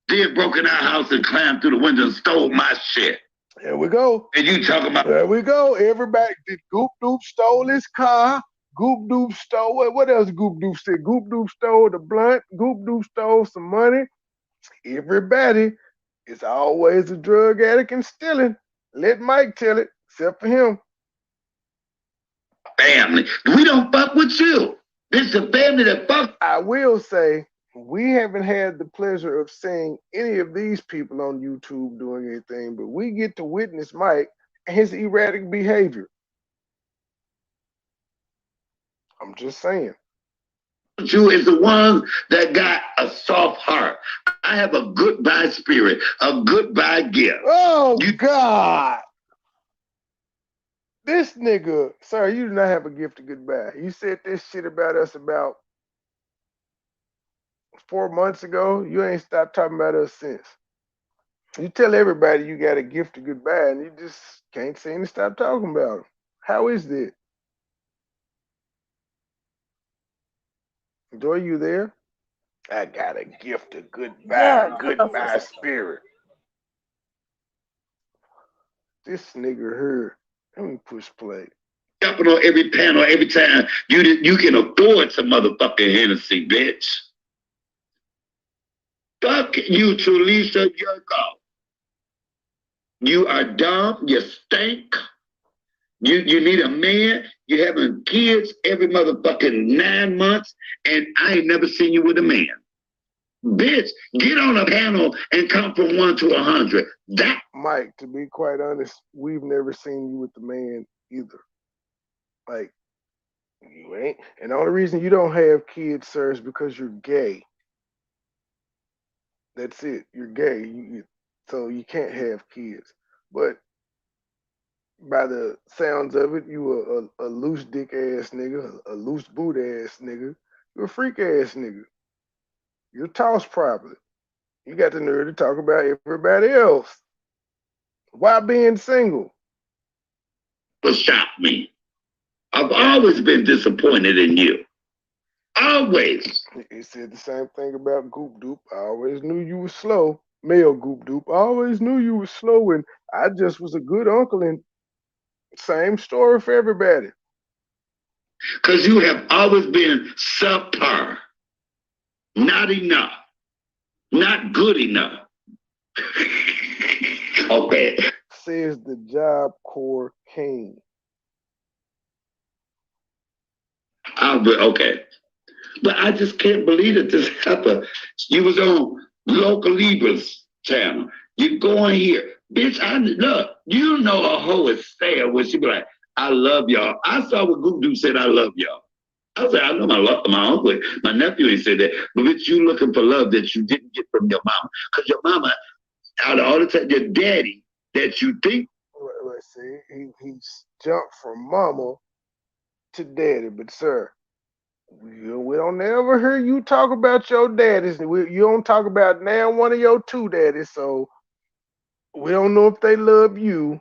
Then broke in our house and climbed through the window and stole my shit. Here we go. And you talking about... There we go. Everybody, did Goop Doop stole his car. Goop Doop stole, what else Goop Doop said? Goop Doop stole the blunt. Goop Doop stole some money. Everybody is always a drug addict and stealing. Let Mike tell it, except for him. Family. We don't fuck with you. This is a family that fuck. I will say, we haven't had the pleasure of seeing any of these people on YouTube doing anything, but we get to witness Mike and his erratic behavior. I'm just saying. You is the one that got a soft heart. I have a goodbye spirit, a goodbye gift. Oh, God. This nigga, sir, you do not have a gift of goodbye. You said this shit about us about 4 months ago. You ain't stopped talking about us since. You tell everybody you got a gift of goodbye and you just can't seem to stop talking about them. How is that? Joy, you there? I got a gift of goodbye, goodbye spirit. This nigga here. Let me push play. Jumping on every panel every time you can afford some motherfucking Hennessy, bitch. Fuck you, Tulisa Yerko. You are dumb. You stink. You need a man. You having kids every motherfucking 9 months, and I ain't never seen you with a man. Bitch, get on a panel and come from 1 to 100. That, Mike, to be quite honest, we've never seen you with the man either. Like, you ain't. And the only reason you don't have kids, sir, is because you're gay. That's it. You're gay. So you can't have kids. But by the sounds of it, you a loose dick ass nigga, a loose boot ass nigga. You're a freak ass nigga. You're tossed properly. You got the nerve to talk about everybody else. Why being single? will shock me. I've always been disappointed in you. Always. He said the same thing about Goop Doop. I always knew you were slow. Male Goop Doop. I always knew you were slow, and I just was a good uncle, and same story for everybody. Because you have always been subpar. Not enough. Not good enough. Okay. Says the Job Corps King. Okay. But I just can't believe that this happened. You was on Local Libra's channel. You go on here. Bitch, look, you know a hoe is sad when she be like, I love y'all. I saw what Goop Doop said, I love y'all. I said, I know my uncle, my nephew ain't said that. But bitch, you looking for love that you didn't get from your mama. Because your mama, out of all the time, your daddy that you think. Let's see, he's jumped from mama to daddy. But sir, we don't ever hear you talk about your daddies. You don't talk about now one of your two daddies. So we don't know if they love you.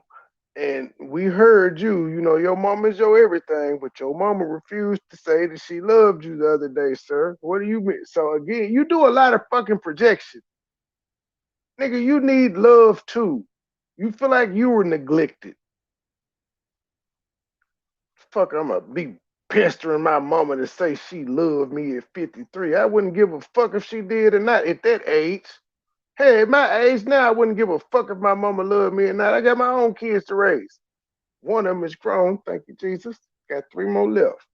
And we heard you, your mama's your everything, but your mama refused to say that she loved you the other day, sir. What do you mean? So again, you do a lot of fucking projection. Nigga, you need love too. You feel like you were neglected. Fuck, I'm gonna be pestering my mama to say she loved me at 53. I wouldn't give a fuck if she did or not at that age. Hey, at my age now, I wouldn't give a fuck if my mama loved me or not. I got my own kids to raise. One of them is grown. Thank you, Jesus. Got 3 more left.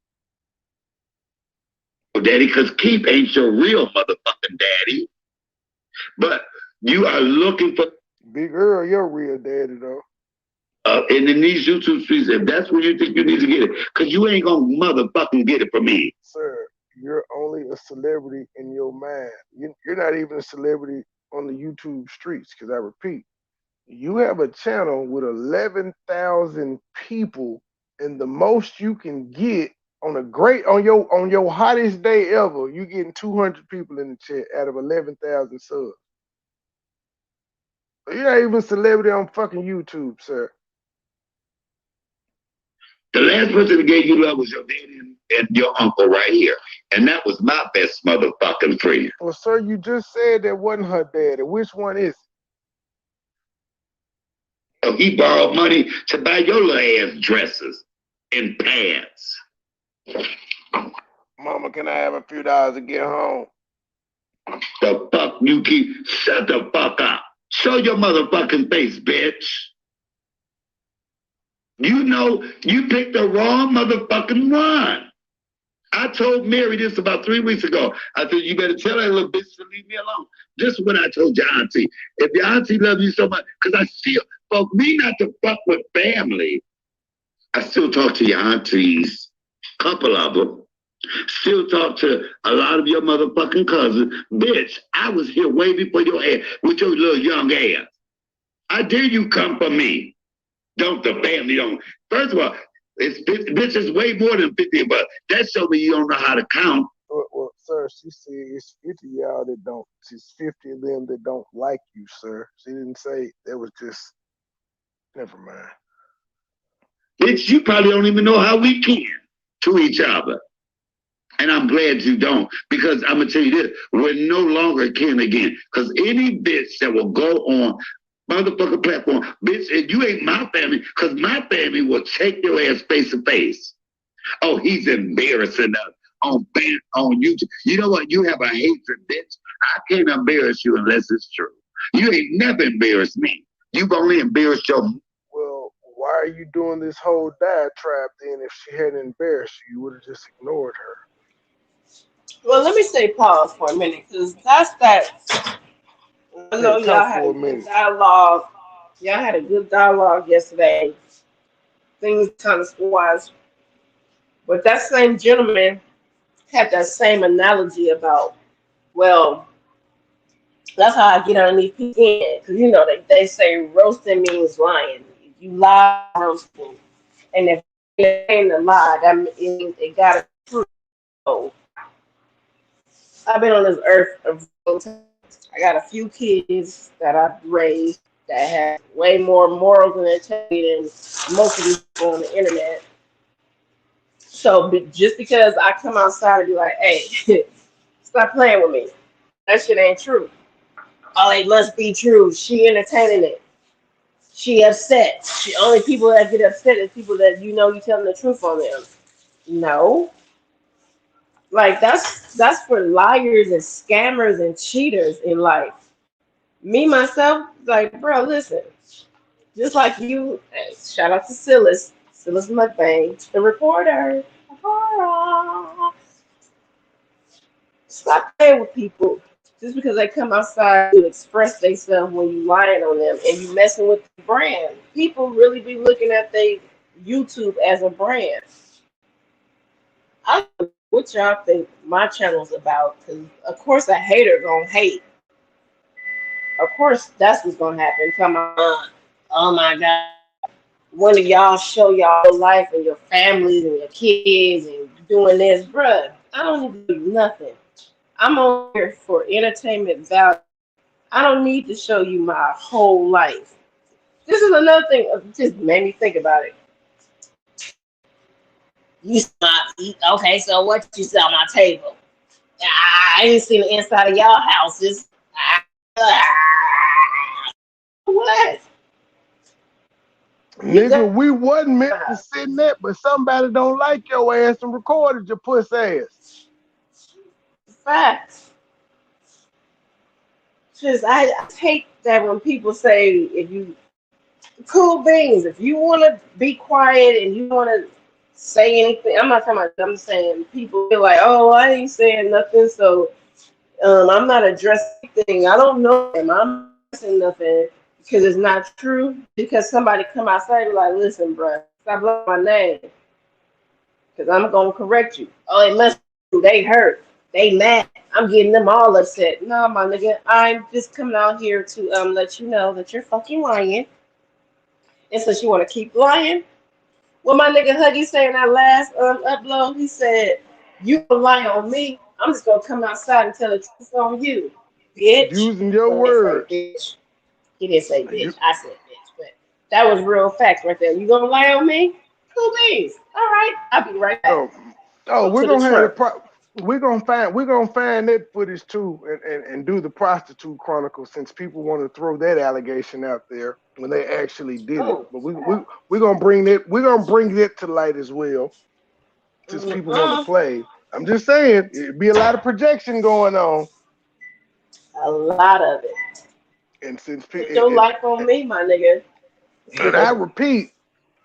Daddy, because Keith ain't your real motherfucking daddy. But you are looking for... Big Earl, your real daddy, though. And in these YouTube streets, if that's where you think you need to get it, because you ain't going to motherfucking get it from me. Sir, you're only a celebrity in your mind. You're not even a celebrity on the YouTube streets, because I repeat, you have a channel with 11,000 people, and the most you can get on your hottest day ever, you getting 200 people in the chat out of 11,000 subs. So you're not even a celebrity on fucking YouTube, sir. The last person that gave you love was your daddy and your uncle right here. And that was my best motherfucking friend. Well, sir, you just said that wasn't her daddy. Which one is it? So he borrowed money to buy your little ass dresses and pants. Mama, can I have a few dollars to get home? The fuck you keep? Shut the fuck up. Show your motherfucking face, bitch. You know you picked the wrong motherfucking one. I told Mary this about 3 weeks ago. I said, you better tell that little bitch to leave me alone. This is what I told your auntie. If your auntie loves you so much, because I still, for me not to fuck with family, I still talk to your aunties, couple of them. Still talk to a lot of your motherfucking cousins. Bitch, I was here way before your ass with your little young ass. I dare you come for me. Don't the family don't. First of all, bitch is way more than 50, but that shows me you don't know how to count. Well, sir, she said it's 50 of y'all that don't. It's 50 of them that don't like you, sir. She didn't say that was just. Never mind. Bitch, you probably don't even know how we can to each other. And I'm glad you don't, because I'm going to tell you this, we're no longer kin again. Because any bitch that will go on motherfucking platform, bitch, and you ain't my family, because my family will take your ass face to face. Oh, he's embarrassing us on YouTube. You know what? You have a hatred, bitch. I can't embarrass you unless it's true. You ain't never embarrassed me. You've only embarrassed your... Well, why are you doing this whole diatribe then? If she hadn't embarrassed you, you would have just ignored her. Well, let me say pause for a minute, because that's that. I know y'all had a good dialogue. Y'all had a good dialogue yesterday. Things kind of squashed. But that same gentleman had that same analogy about, well, that's how I get underneath people. Because, you know, they say roasting means lying. If you lie, roasting. And if they ain't a lie, that means they got to be true. So, I've been on this earth a long time. I got a few kids that I've raised that have way more morals and integrity than most of these people on the internet. So just because I come outside and be like, hey, stop playing with me. That shit ain't true. Oh, it must be true. She entertaining it. She upset. The only people that get upset is people that you know you telling the truth on them. No. Like that's for liars and scammers and cheaters in life. Me myself, like, bro, listen. Just like you, hey, shout out to Silas McBain, the reporter. Stop playing with people just because they come outside to express themselves when you lying on them and you messing with the brand. People really be looking at their YouTube as a brand. I don't know what y'all think my channel's about, because of course a hater gonna hate. Of course that's what's gonna happen. Come on, oh my God, one of y'all show y'all life and your families and your kids and doing this, bruh. I don't need to do nothing. I'm on here for entertainment value. I don't need to show you my whole life. This is another thing that just made me think about it. You eat, okay, so what you sell on my table? I ain't seen the inside of y'all houses. What? Nigga, we wasn't meant to sit in that, but somebody don't like your ass and recorded your puss ass. Facts. Just I hate that when people say, if you cool beans, if you want to be quiet and you want to say anything, I'm not talking about. I'm saying people feel like, oh, I ain't saying nothing, so I'm not addressing anything. I don't know him. I'm not addressing nothing because it's not true. Because somebody come outside and be like, listen, bro, stop blowing my name, because I'm gonna correct you. Oh, it must be they hurt. They mad. I'm getting them all upset. No, my nigga, I'm just coming out here to let you know that you're fucking lying. And since you want to keep lying, what my nigga Huggy said in that last upload, he said, you gonna lie on me, I'm just gonna come outside and tell the truth on you, bitch. Using your words. Bitch. He didn't say bitch. I said bitch, but that was real facts right there. You gonna lie on me? Cool beans. All right, I'll be right back. We're gonna have we're gonna find that footage too, and do the prostitute chronicle, since people want to throw that allegation out there when they actually did it. But we're gonna bring that to light as well, since people want to play. I'm just saying, it'd be a lot of projection going on. A lot of it. And since Put your life on me, my nigga. And I repeat,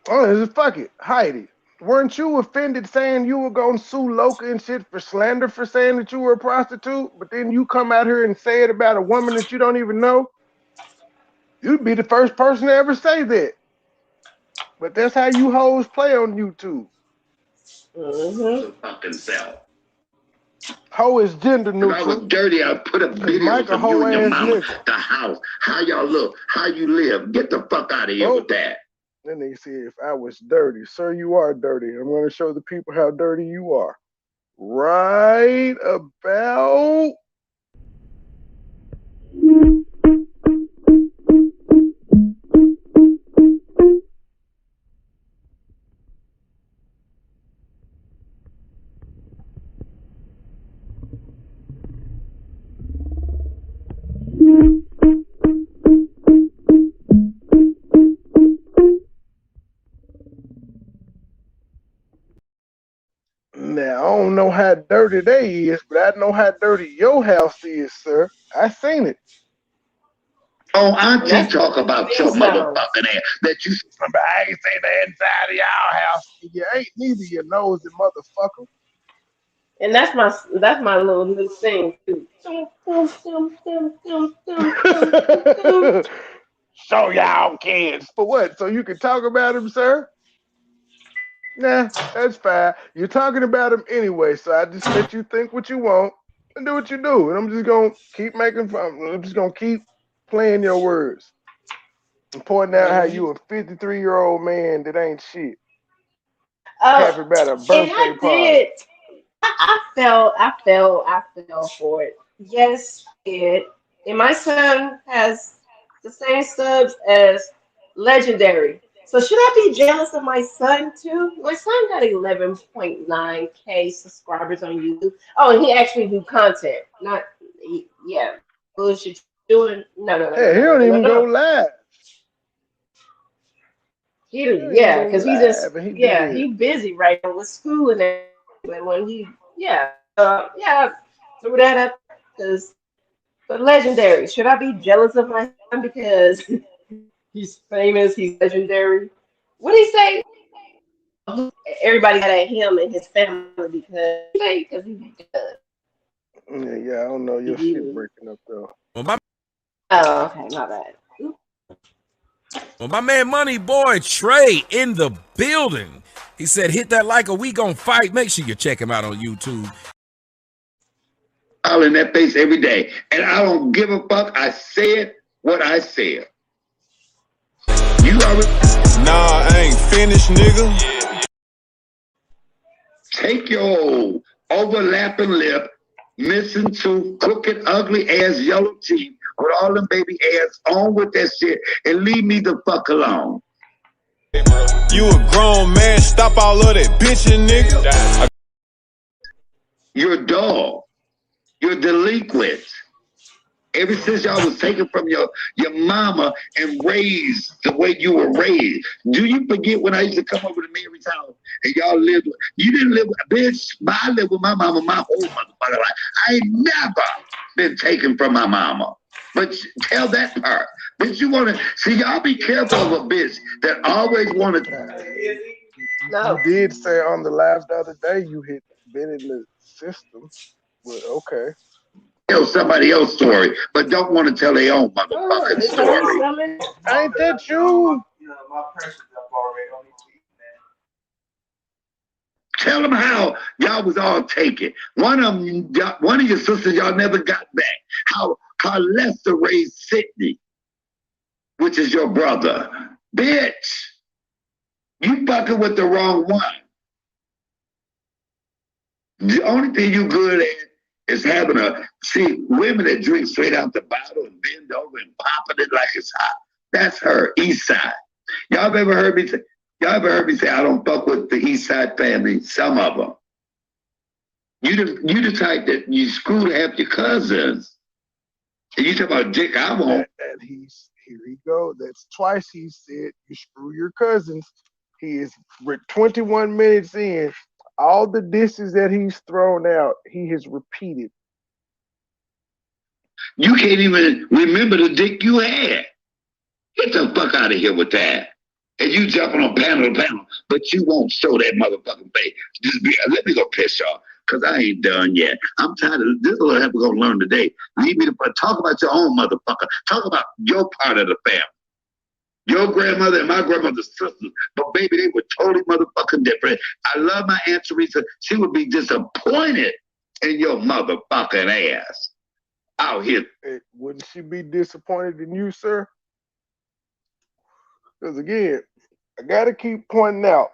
fuck it, Heidi. Weren't you offended saying you were gonna sue Loca and shit for slander for saying that you were a prostitute, but then you come out here and say it about a woman that you don't even know? You'd be the first person to ever say that. But that's how you hoes play on YouTube. Fucking self. Hoe is gender neutral. If I was dirty, I'd put a video of you and your mama, the house, how y'all look, how you live. Get the fuck out of here with that. Then they say, if I was dirty. Sir, you are dirty. I'm going to show the people how dirty you are. Right about... Now, I don't know how dirty they is, but I know how dirty your house is, sir. I seen it. Oh, Auntie talk about your motherfucking ass. That you I ain't say the inside of y'all house. You ain't neither, you nosy motherfucker. And that's my little new thing too. Show y'all kids. For what? So you can talk about him, sir? Nah, that's fine. You're talking about him anyway, so I just let you think what you want and do what you do. And I'm just gonna keep making fun. I'm just gonna keep playing your words and pointing out how you a 53-year-old man that ain't shit. Happy about a birthday party. I fell for it. Yes, it. And my son has the same subs as Legendary. So should I be jealous of my son too? My son got 11.9K subscribers on YouTube. Oh, and he actually do content. Bullshit doing. No. Hey, he don't even go live. Because he's busy right now with school and everything. But when he, threw that up but Legendary. Should I be jealous of my son because he's famous, he's legendary? What did he say? Everybody got at him and his family because he's good. Yeah, I don't know. Your shit breaking up though. Oh, okay, my bad. Well, my man MoneyBoy Trey in the building. He said, hit that like or we gon' fight. Make sure you check him out on YouTube. All in that face every day. And I don't give a fuck. I said what I said. You already... Nah, I ain't finished, nigga. Take your overlapping lip, missing tooth, crooked, ugly ass yellow teeth with all them baby ass on with that shit and leave me the fuck alone. You a grown man, stop all of that bitching, nigga. You're a dog. You're a delinquent. Ever since y'all was taken from your mama and raised the way you were raised. Do you forget when I used to come over to Mary's house and y'all lived? You didn't live with, bitch, I lived with my mama my whole motherfucking life. I ain't never been taken from my mama. But tell that part. Bitch, you want to, see, y'all be careful of a bitch that always wanted to. No. You did say on the live the other day you hit been in the system. But okay. Tell somebody else's story, but don't want to tell their own motherfucking story. Ain't that you? My pressure's up already. Don't need to eat that. Tell them how y'all was all taken. One of your sisters y'all never got back. How Lester raised Sydney, which is your brother. Bitch, you fucking with the wrong one. The only thing you good at is having women that drink straight out the bottle and bend over and popping it like it's hot. That's her, east side. Y'all have ever heard me say, Y'all ever heard me say I don't fuck with the East Side family? Some of them. You the type that you screw half your cousins. And you talk about dick, I won't. And here he go. That's twice he said you screw your cousins. He is 21 minutes in. All the disses that he's thrown out, he has repeated. You can't even remember the dick you had. Get the fuck out of here with that. And you jumping on panel to panel, but you won't show that motherfucking face. Let me go piss y'all, because I ain't done yet. I'm tired of this. Little help we're going to learn today. Leave me to talk about your own motherfucker. Talk about your part of the family. Your grandmother and my grandmother's sisters, but baby, they were totally motherfucking different. I love my Aunt Teresa. She would be disappointed in your motherfucking ass out here. Hey, wouldn't she be disappointed in you, sir? Because again, I gotta keep pointing out,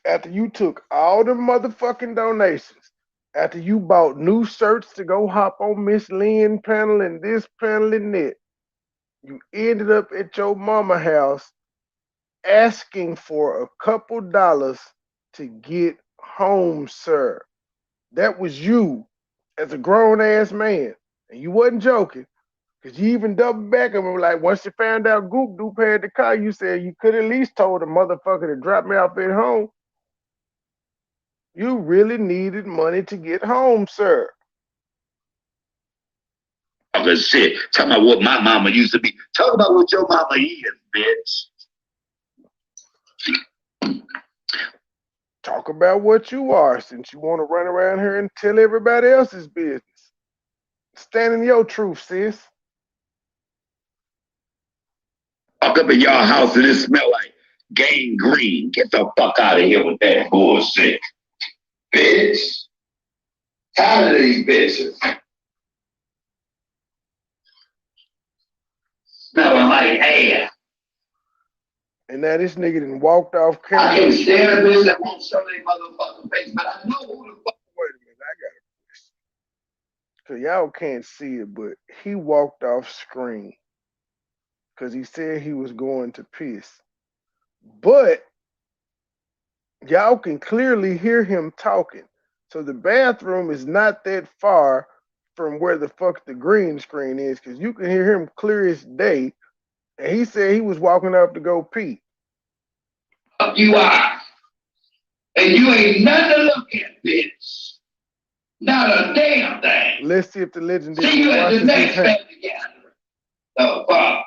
after you took all the motherfucking donations, after you bought new shirts to go hop on Miss Lynn panel and this panel and that, you ended up at your mama house asking for a couple dollars to get home, sir. That was you as a grown ass man. And you wasn't joking. Because you even doubled back and were like, once you found out Goop Doop had the car, you said you could at least told the motherfucker to drop me off at home. You really needed money to get home, sir. Talking shit. Talking about what my mama used to be. Talk about what your mama is, bitch. Talk about what you are, since you want to run around here and tell everybody else's business. Stand in your truth, sis. Walk up in y'all house and it smell like gangrene. Get the fuck out of here with that bullshit. Bitch. Tired of these bitches. Smelling like ass. And now this nigga done walked off camera. I can't stand a bitch that won't show their motherfucking face, but I know who the fuck. Wait a minute, I got a question. Because y'all can't see it, but he walked off screen. Because he said he was going to piss. But y'all can clearly hear him talking. So the bathroom is not that far from where the fuck the green screen is, because you can hear him clear as day. And he said he was walking up to go pee. Fuck you are. And you ain't nothing to look at, bitch. Not a damn thing. Let's see if the legendary See you at the next hand. family gathering. The fuck?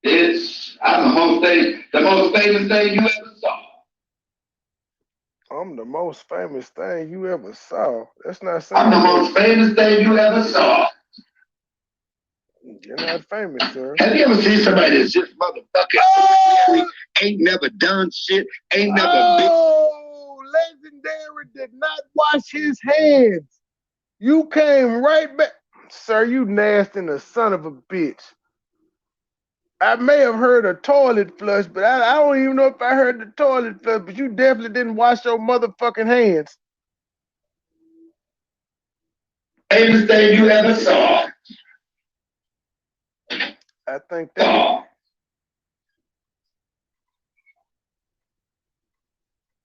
Bitch, I'm the most famous thing you ever saw. I'm the most famous thing you ever saw. That's not saying I'm the most famous thing you ever saw. You're not famous, sir. Have you ever seen somebody that's just motherfucking ain't never done shit, ain't never been? Oh, legendary did not wash his hands. You came right back. Sir, you nasty and a son of a bitch. I may have heard a toilet flush, but I don't even know if I heard the toilet flush, but you definitely didn't wash your motherfucking hands. Famous thing you ever saw. I think that.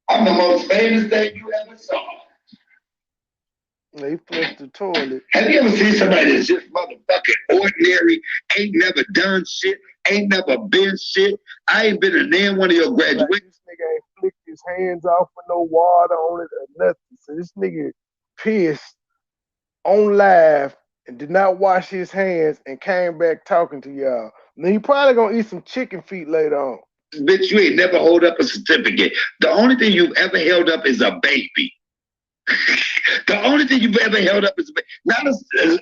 I'm the most famous thing you ever saw. They flushed the toilet. Have you ever seen somebody that's just motherfucking ordinary, ain't never done shit, ain't never been shit? I ain't been in there one of your graduates. Like, this nigga ain't flicked his hands off with no water on it or nothing. So this nigga pissed on live and did not wash his hands and came back talking to y'all. Now he probably gonna eat some chicken feet later on. Bitch, you ain't never hold up a certificate. The only thing you've ever held up is a baby. The only thing you've ever held up is a baby.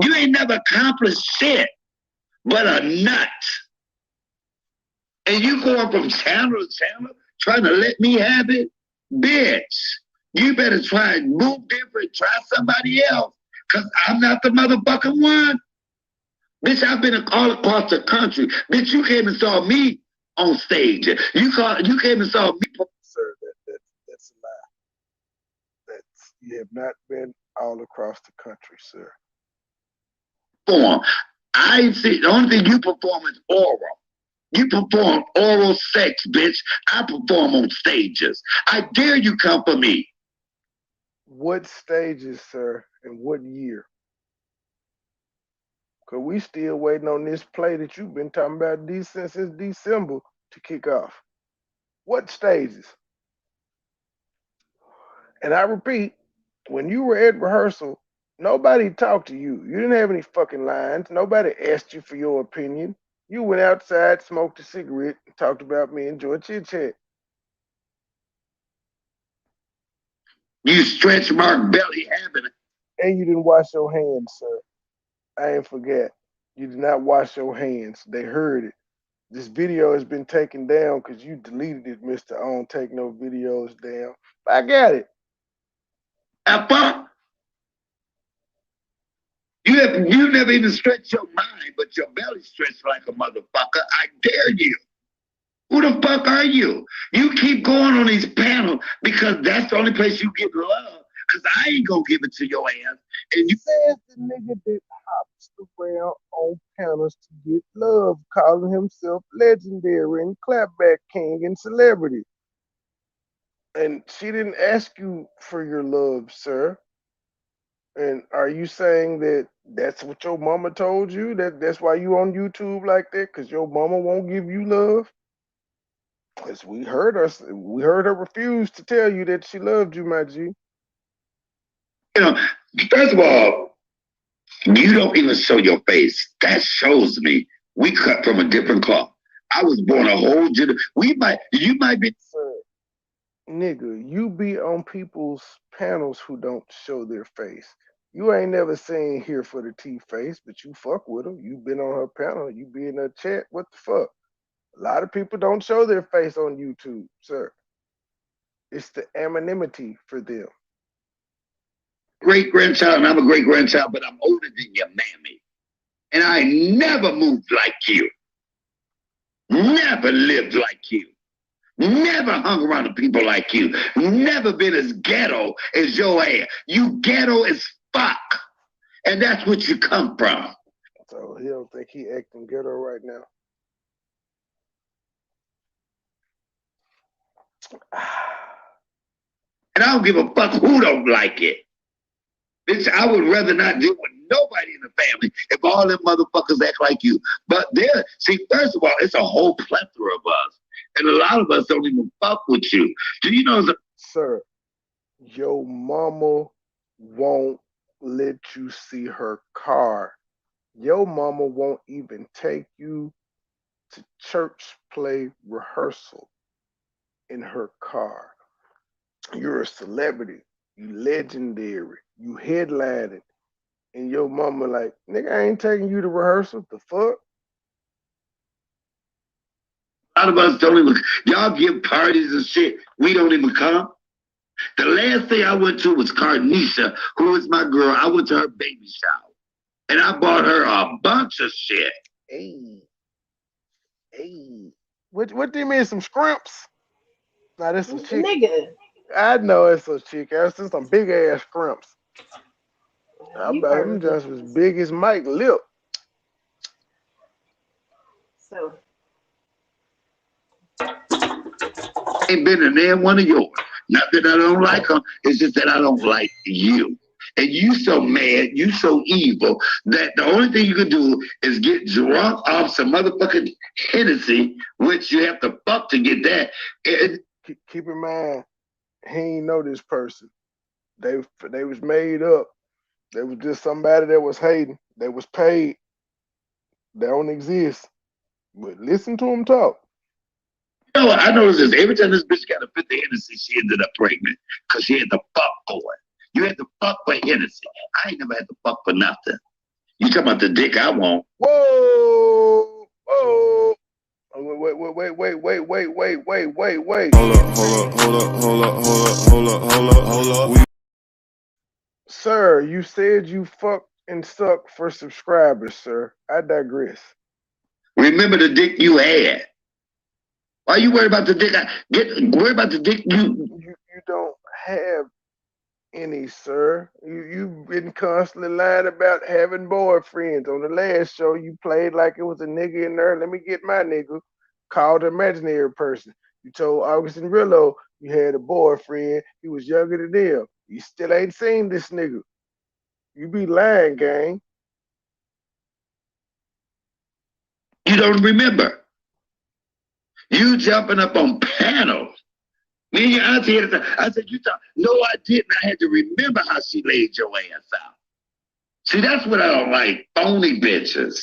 You ain't never accomplished shit but a nut. And you going from channel to channel trying to let me have it? Bitch, you better try and move different, try somebody else, because I'm not the motherfucking one. Bitch, I've been all across the country. Bitch, you came and saw me on stage. You came and saw me. Sir, that's a lie. You have not been all across the country, sir. I see the only thing you perform is oral. You perform oral sex, bitch. I perform on stages. I dare you come for me. What stages, sir, and what year? Because we still waiting on this play that you've been talking about since December to kick off. What stages? And I repeat, when you were at rehearsal, nobody talked to you. You didn't have any fucking lines. Nobody asked you for your opinion. You went outside, smoked a cigarette, and talked about me and enjoyed Chit Chat. You stretch mark belly having it. And you didn't wash your hands, sir. I ain't forget. You did not wash your hands. They heard it. This video has been taken down because you deleted it, Mr. I don't take no videos down. I got it. You never even stretched your mind, but your belly stretched like a motherfucker. I dare you. Who the fuck are you? You keep going on these panels because that's the only place you get love. Because I ain't gonna give it to your ass. And you says the nigga that hops around on panels to get love, calling himself legendary and clapback king and celebrity. And she didn't ask you for your love, sir. And are you saying that that's what your mama told you? That's why you on YouTube like that? Because your mama won't give you love? Because we heard her refuse to tell you that she loved you, my G. You know, first of all, you don't even show your face. That shows me we cut from a different cloth. I was born a whole generation. You might be. Sir, nigga, you be on people's panels who don't show their face. You ain't never seen Here for the T face, but you fuck with her. You been on her panel. You be in her chat. What the fuck? A lot of people don't show their face on YouTube, sir. It's the anonymity for them. Great-grandchild, and I'm a great-grandchild, but I'm older than your mammy. And I never moved like you. Never lived like you. Never hung around the people like you. Never been as ghetto as your ass. You ghetto as fuck. And that's what you come from. So he don't think he acting ghetto right now. And I don't give a fuck who don't like it. Bitch, I would rather not deal with nobody in the family if all them motherfuckers act like you. But first of all, it's a whole plethora of us. And a lot of us don't even fuck with you. Do you know Sir, your mama won't let you see her car. Your mama won't even take you to church play rehearsal in her car. You're a celebrity. You legendary. You headlining. And your mama like, nigga, I ain't taking you to rehearsal. The fuck? A lot of us don't even, y'all give parties and shit. We don't even come. The last thing I went to was Carnisha, who is my girl. I went to her baby shower. And I bought her a bunch of shit. Hey. What do you mean, some scrimps? Nah, this some chick. Nigga. I know it's a chick. That's some big ass scrimps. I bet them just as big as Mike Lip. So. Ain't been in there one of yours. Not that I don't like them. It's just that I don't like you. And you so mad, you so evil, that the only thing you can do is get drunk off some motherfucking Hennessy, which you have to fuck to get that. Keep in mind, he ain't know this person. They was made up. They was just somebody that was hating. They was paid. They don't exist. But listen to them talk. You know, I noticed this. Every time this bitch got a 50 Hennessy, she ended up pregnant because she had to fuck for it. You had to fuck for Hennessy. I ain't never had to fuck for nothing. You talking about the dick I want. Whoa. Wait. Hold up. Sir, you said you fuck and suck for subscribers, sir. I digress. Remember the dick you had. Why are you worried about the dick? Worry about the dick you don't have any, sir. You've been constantly lying about having boyfriends. On the last show, you played like it was a nigga in there. Let me get my nigga. called an imaginary person. You told August and Rillo you had a boyfriend. He was younger than them. You still ain't seen this nigga. You be lying, gang. You don't remember. You jumping up on panels. Me and your auntie had to, I said, you thought, no, I didn't. I had to remember how she laid your ass out. See, that's what I don't like. Phony bitches.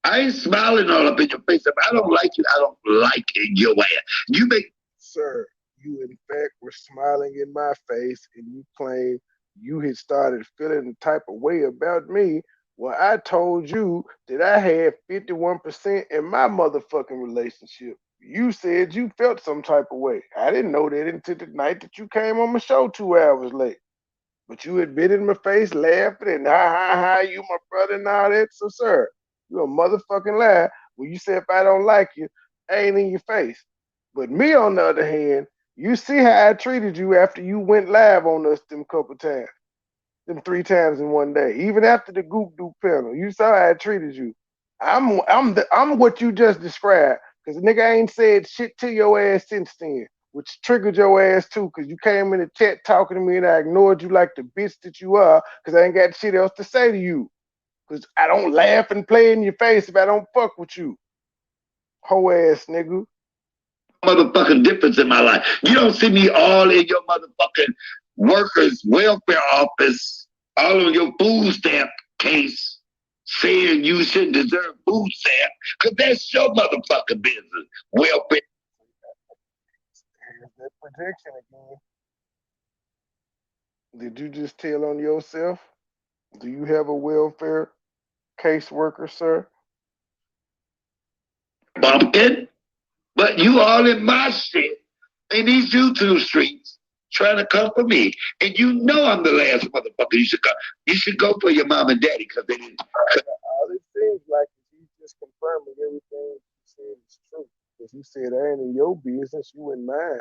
I ain't smiling all up in your face. If I don't like you, I don't like it your ass. You make... Sir, you in fact were smiling in my face and you claim you had started feeling the type of way about me. Well, I told you that I had 51% in my motherfucking relationship. You said you felt some type of way. I didn't know that until the night that you came on my show 2 hours late. But you had been in my face laughing and ha, you my brother and all that. So, sir, you a motherfucking lie when you say if I don't like you, I ain't in your face. But me, on the other hand, you see how I treated you after you went live on us them couple times. Them 3 times in one day. Even after the Goop Doop panel, you saw how I treated you. I'm what you just described. Cause the nigga ain't said shit to your ass since then, which triggered your ass too. Cause you came in the chat talking to me and I ignored you like the bitch that you are. Cause I ain't got shit else to say to you. Cause I don't laugh and play in your face if I don't fuck with you. Hoe ass nigga. Motherfucking difference in my life. You don't see me all in your motherfucking workers' welfare office, all on your food stamp case, saying you shouldn't deserve food stamp, because that's your motherfucking business. Welfare. Here's that projection again. Did you just tell on yourself? Do you have a welfare caseworker, sir? Bumpkin. But you all in my shit, in these YouTube streets, trying to come for me. And you know I'm the last motherfucker you should go. You should go for your mom and daddy, because they didn't. All it seems like is you just confirming everything you said is true. Because you said I ain't in your business, you in mine.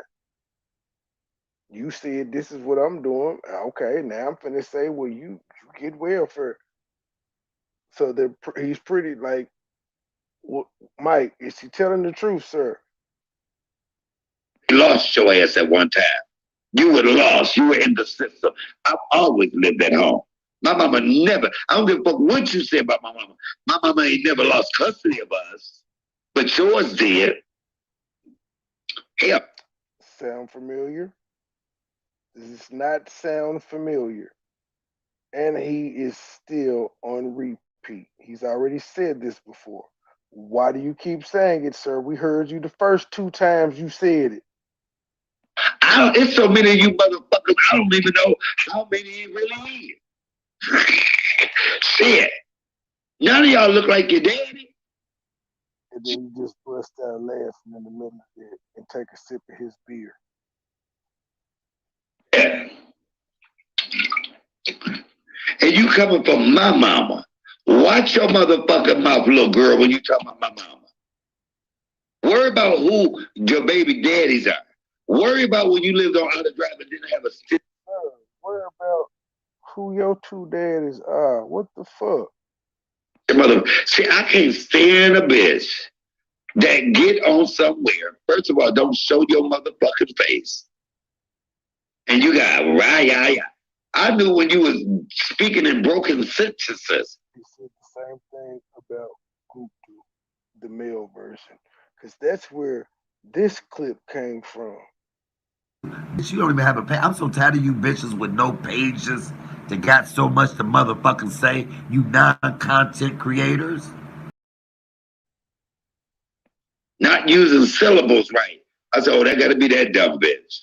You said this is what I'm doing. Okay, now I'm finna say, well, you get welfare. So he's pretty like, well, Mike, is he telling the truth, sir? You lost your ass at one time. You were lost. You were in the system. I've always lived at home. My mama never, I don't give a fuck what you say about my mama. My mama ain't never lost custody of us. But yours did. Hell. Sound familiar? Does not sound familiar. And he is still on repeat. He's already said this before. Why do you keep saying it, sir? We heard you the first 2 times you said it. It's so many of you motherfuckers, I don't even know how many it really is. Shit. None of y'all look like your daddy. And then you just bust out laughing in the middle of it and take a sip of his beer. Yeah. And you coming from my mama. Watch your motherfucking mouth, little girl, when you talk about my mama. Worry about who your baby daddies are. Worry about when you lived on Outer Drive and didn't have a stick. Worry about who your 2 daddies are. What the fuck? See, I can't stand a bitch that get on somewhere. First of all, don't show your motherfucking face. And you got rah-yah-yah. I knew when you was speaking in broken sentences. He said the same thing about Goop, the male version. Because that's where this clip came from. You don't even have a page. I'm so tired of you bitches with no pages that got so much to motherfucking say. You non-content creators. Not using syllables right. I said, oh, that got to be that dumb bitch.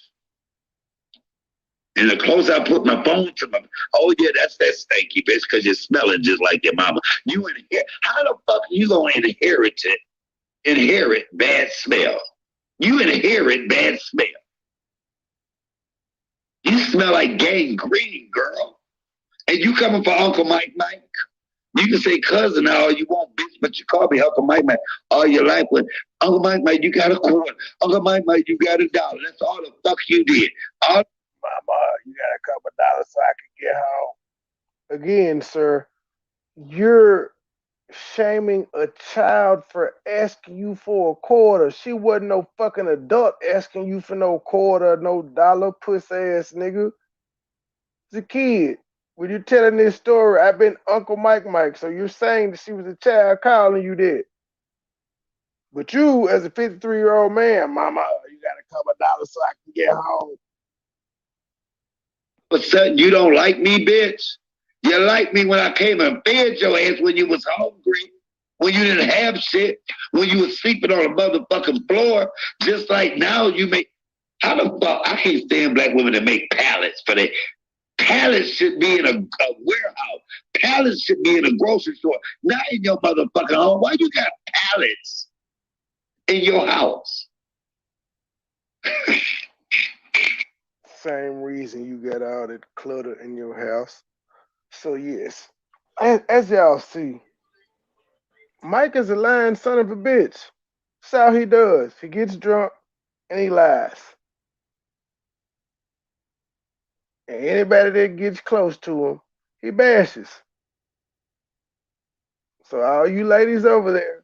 And the closer I put my phone to my, oh yeah, that's that stanky bitch, because you're smelling just like your mama. You inherit, how the fuck are you gonna inherit bad smell? You inherit bad smell. You smell like gangrene, girl. And you coming for Uncle Mike. You can say cousin all you want, bitch, but you call me Uncle Mike all your life. But Uncle Mike, you got a quarter. Uncle Mike, you got $1. That's all the fuck you did. Mama, you got a couple dollars so I can get home. Again, sir, you're shaming a child for asking you for a quarter. She wasn't no fucking adult asking you for no quarter, no dollar, puss ass nigga. It's a kid. When you're telling this story, I've been Uncle Mike, so you're saying that she was a child calling you that. But you, as a 53-year-old man, mama, you got a couple of dollars so I can get home. But son, you don't like me, bitch? You liked me when I came and fed your ass when you was hungry, when you didn't have shit, when you was sleeping on a motherfucking floor, just like now you make. How the fuck? I can't stand black women that make pallets for that. Pallets should be in a warehouse. Pallets should be in a grocery store, not in your motherfucking home. Why you got pallets in your house? Same reason you got all that clutter in your house. So yes, as y'all see, Mike is a lying son of a bitch. That's how he does. He gets drunk and he lies. And anybody that gets close to him, he bashes. So all you ladies over there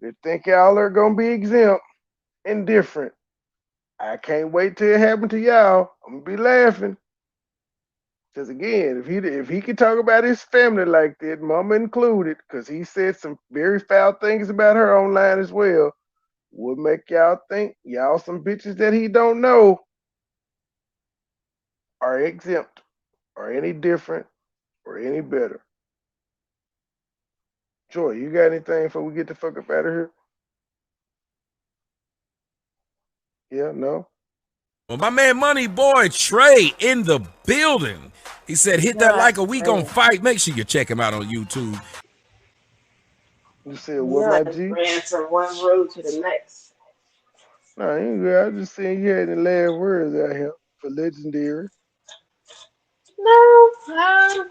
that think y'all are gonna be exempt and different, I can't wait till it happens to y'all. I'm gonna be laughing. Because again, if he could talk about his family like that, mama included, because he said some very foul things about her online as well, would make y'all think y'all some bitches that he don't know are exempt, or any different, or any better. Joy, you got anything before we get the fuck up out of here? Yeah, no? Well, my man MoneyBoy Trey in the building. He said, hit that like a we gon' fight. Make sure you check him out on YouTube. You said what, my G? Ran from one road to the next. No, you ain't good. I just seen you had the last words out here for legendary. No, I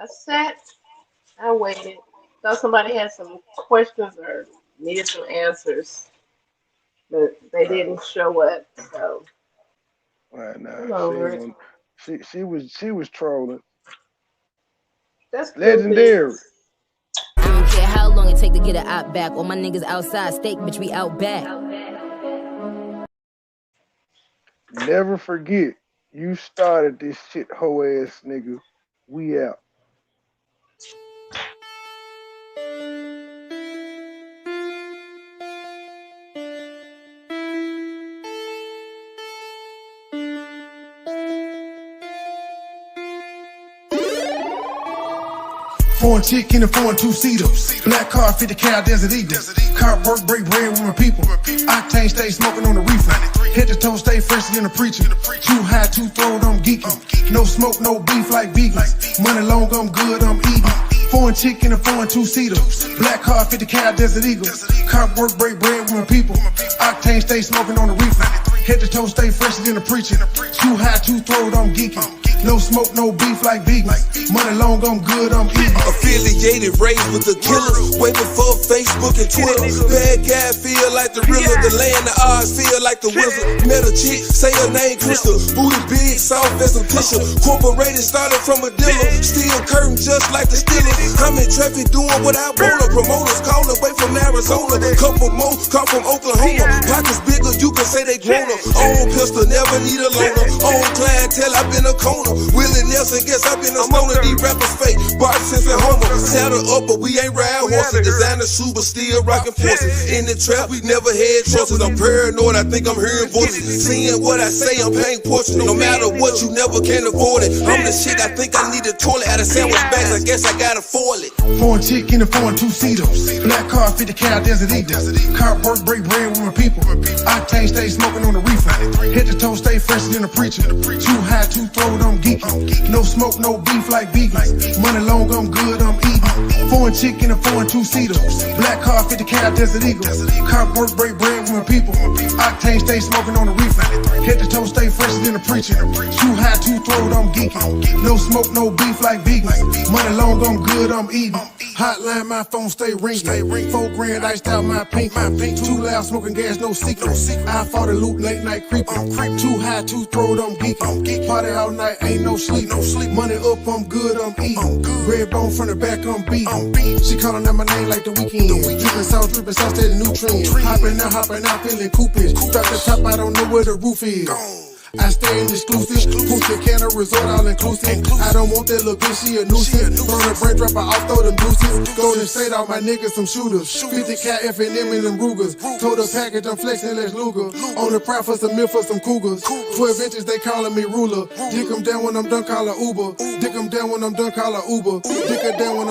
sat. I waited. Thought somebody had some questions or needed some answers, but they didn't show up. So. Right now, she was trolling. That's legendary. I don't care how long it take to get an op back. All my niggas outside, steak, bitch, we out back. Never forget, you started this shit, hoe ass nigga. We out. Foreign chick in a foreign two-seater. Black car, 50 cal, Desert Eagle. Car work, break bread with my people. Octane stay smoking on the reefer. Head to toe, stay fresher than a preacher. Too high, too throwed, I'm geeking. No smoke, no beef like vegans. Money long, I'm good, I'm eating. Foreign chick in a foreign two-seater. Black car, 50 cal, Desert Eagle. Car work, break bread with my people. Octane stay smoking on the reefer. Head to toe, stay fresher than a preacher. Too high, too throwed, I'm geeking. No smoke, no beef like vegans. Money long, I'm good, I'm eating. Affiliated, raised with the killer. Way before Facebook and Twitter. Bad guy feel like the real. The land, the odds feel like the wizard. Met a chick, say her name Crystal. Booty big, soft as some tissue. Corporated, started from a dealer. Still curtain just like the Steelers. I'm in traffic doing what I wanna. Promoters calling way from Arizona. Couple more come from Oklahoma. Pockets bigger, you can say they grown up. Own pistol, never need a loaner. Own clientele, I've been a corner. Willie Nelson, guess I've been a stoner. These rappers fake, Bart Simpson, Homer. Saddle up, but we ain't ride horses. Designer shoe, but still rockin' forces. In the trap, we never had choices. I'm paranoid, I think I'm hearing voices. Seeing what I say, I'm paying portraits. No matter what, you never can afford it. I'm the shit, I think I need a toilet. Out of sandwich bags, I guess I gotta foil it. Foreign chick in a foreign two-seater. Black car, 50 cal, Desert Eagle. Car work, break bread with my people. Octane stay smoking on the reefer. Head to toe, stay fresher than a preacher. Too high, too throwed, I'm geeking. No smoke, no beef like vegans. Money long, I'm good, I'm eating. Foreign chick in a foreign two-seater. Black car, 50 cal, Desert Eagle. Car work, break bread with my people. Octane stay smoking on the reefer. Head to toe, stay fresher than a preacher. Too high, too throwed, I'm geeking. No smoke, no beef like vegans. Money long, I'm good, I'm eating. Hotline, my phone stay ringing. 4 grand iced out my pink. Too loud, smoking gas, no secret. I fought a loop, late night creeping. Too high, too throwed, I'm geeking. Party all night, ain't no sleep. Money up, I'm good, I'm eating. Red bone from the back, I'm beating. She calling out my name like the weekend. Dripping sauce, steady nutrients. Hopping out, feeling coopage. Drop the top, I don't know where the roof is. I stay in exclusive, Punta Cana resort all inclusive. I don't want that little bitch, she a nuisance. Burn her brain, drop her off, throw them deuces. Golden State, all my niggas some shooters. 50 cat F&M in them Rugers. Told her package, I'm flexing, let's Luger. On the prowl for some milk for some cougars. 12 inches, they calling me ruler. Dick 'em down when I'm done, call her Uber. Dick 'em down when I'm done, call her Uber. Dick her down when I'm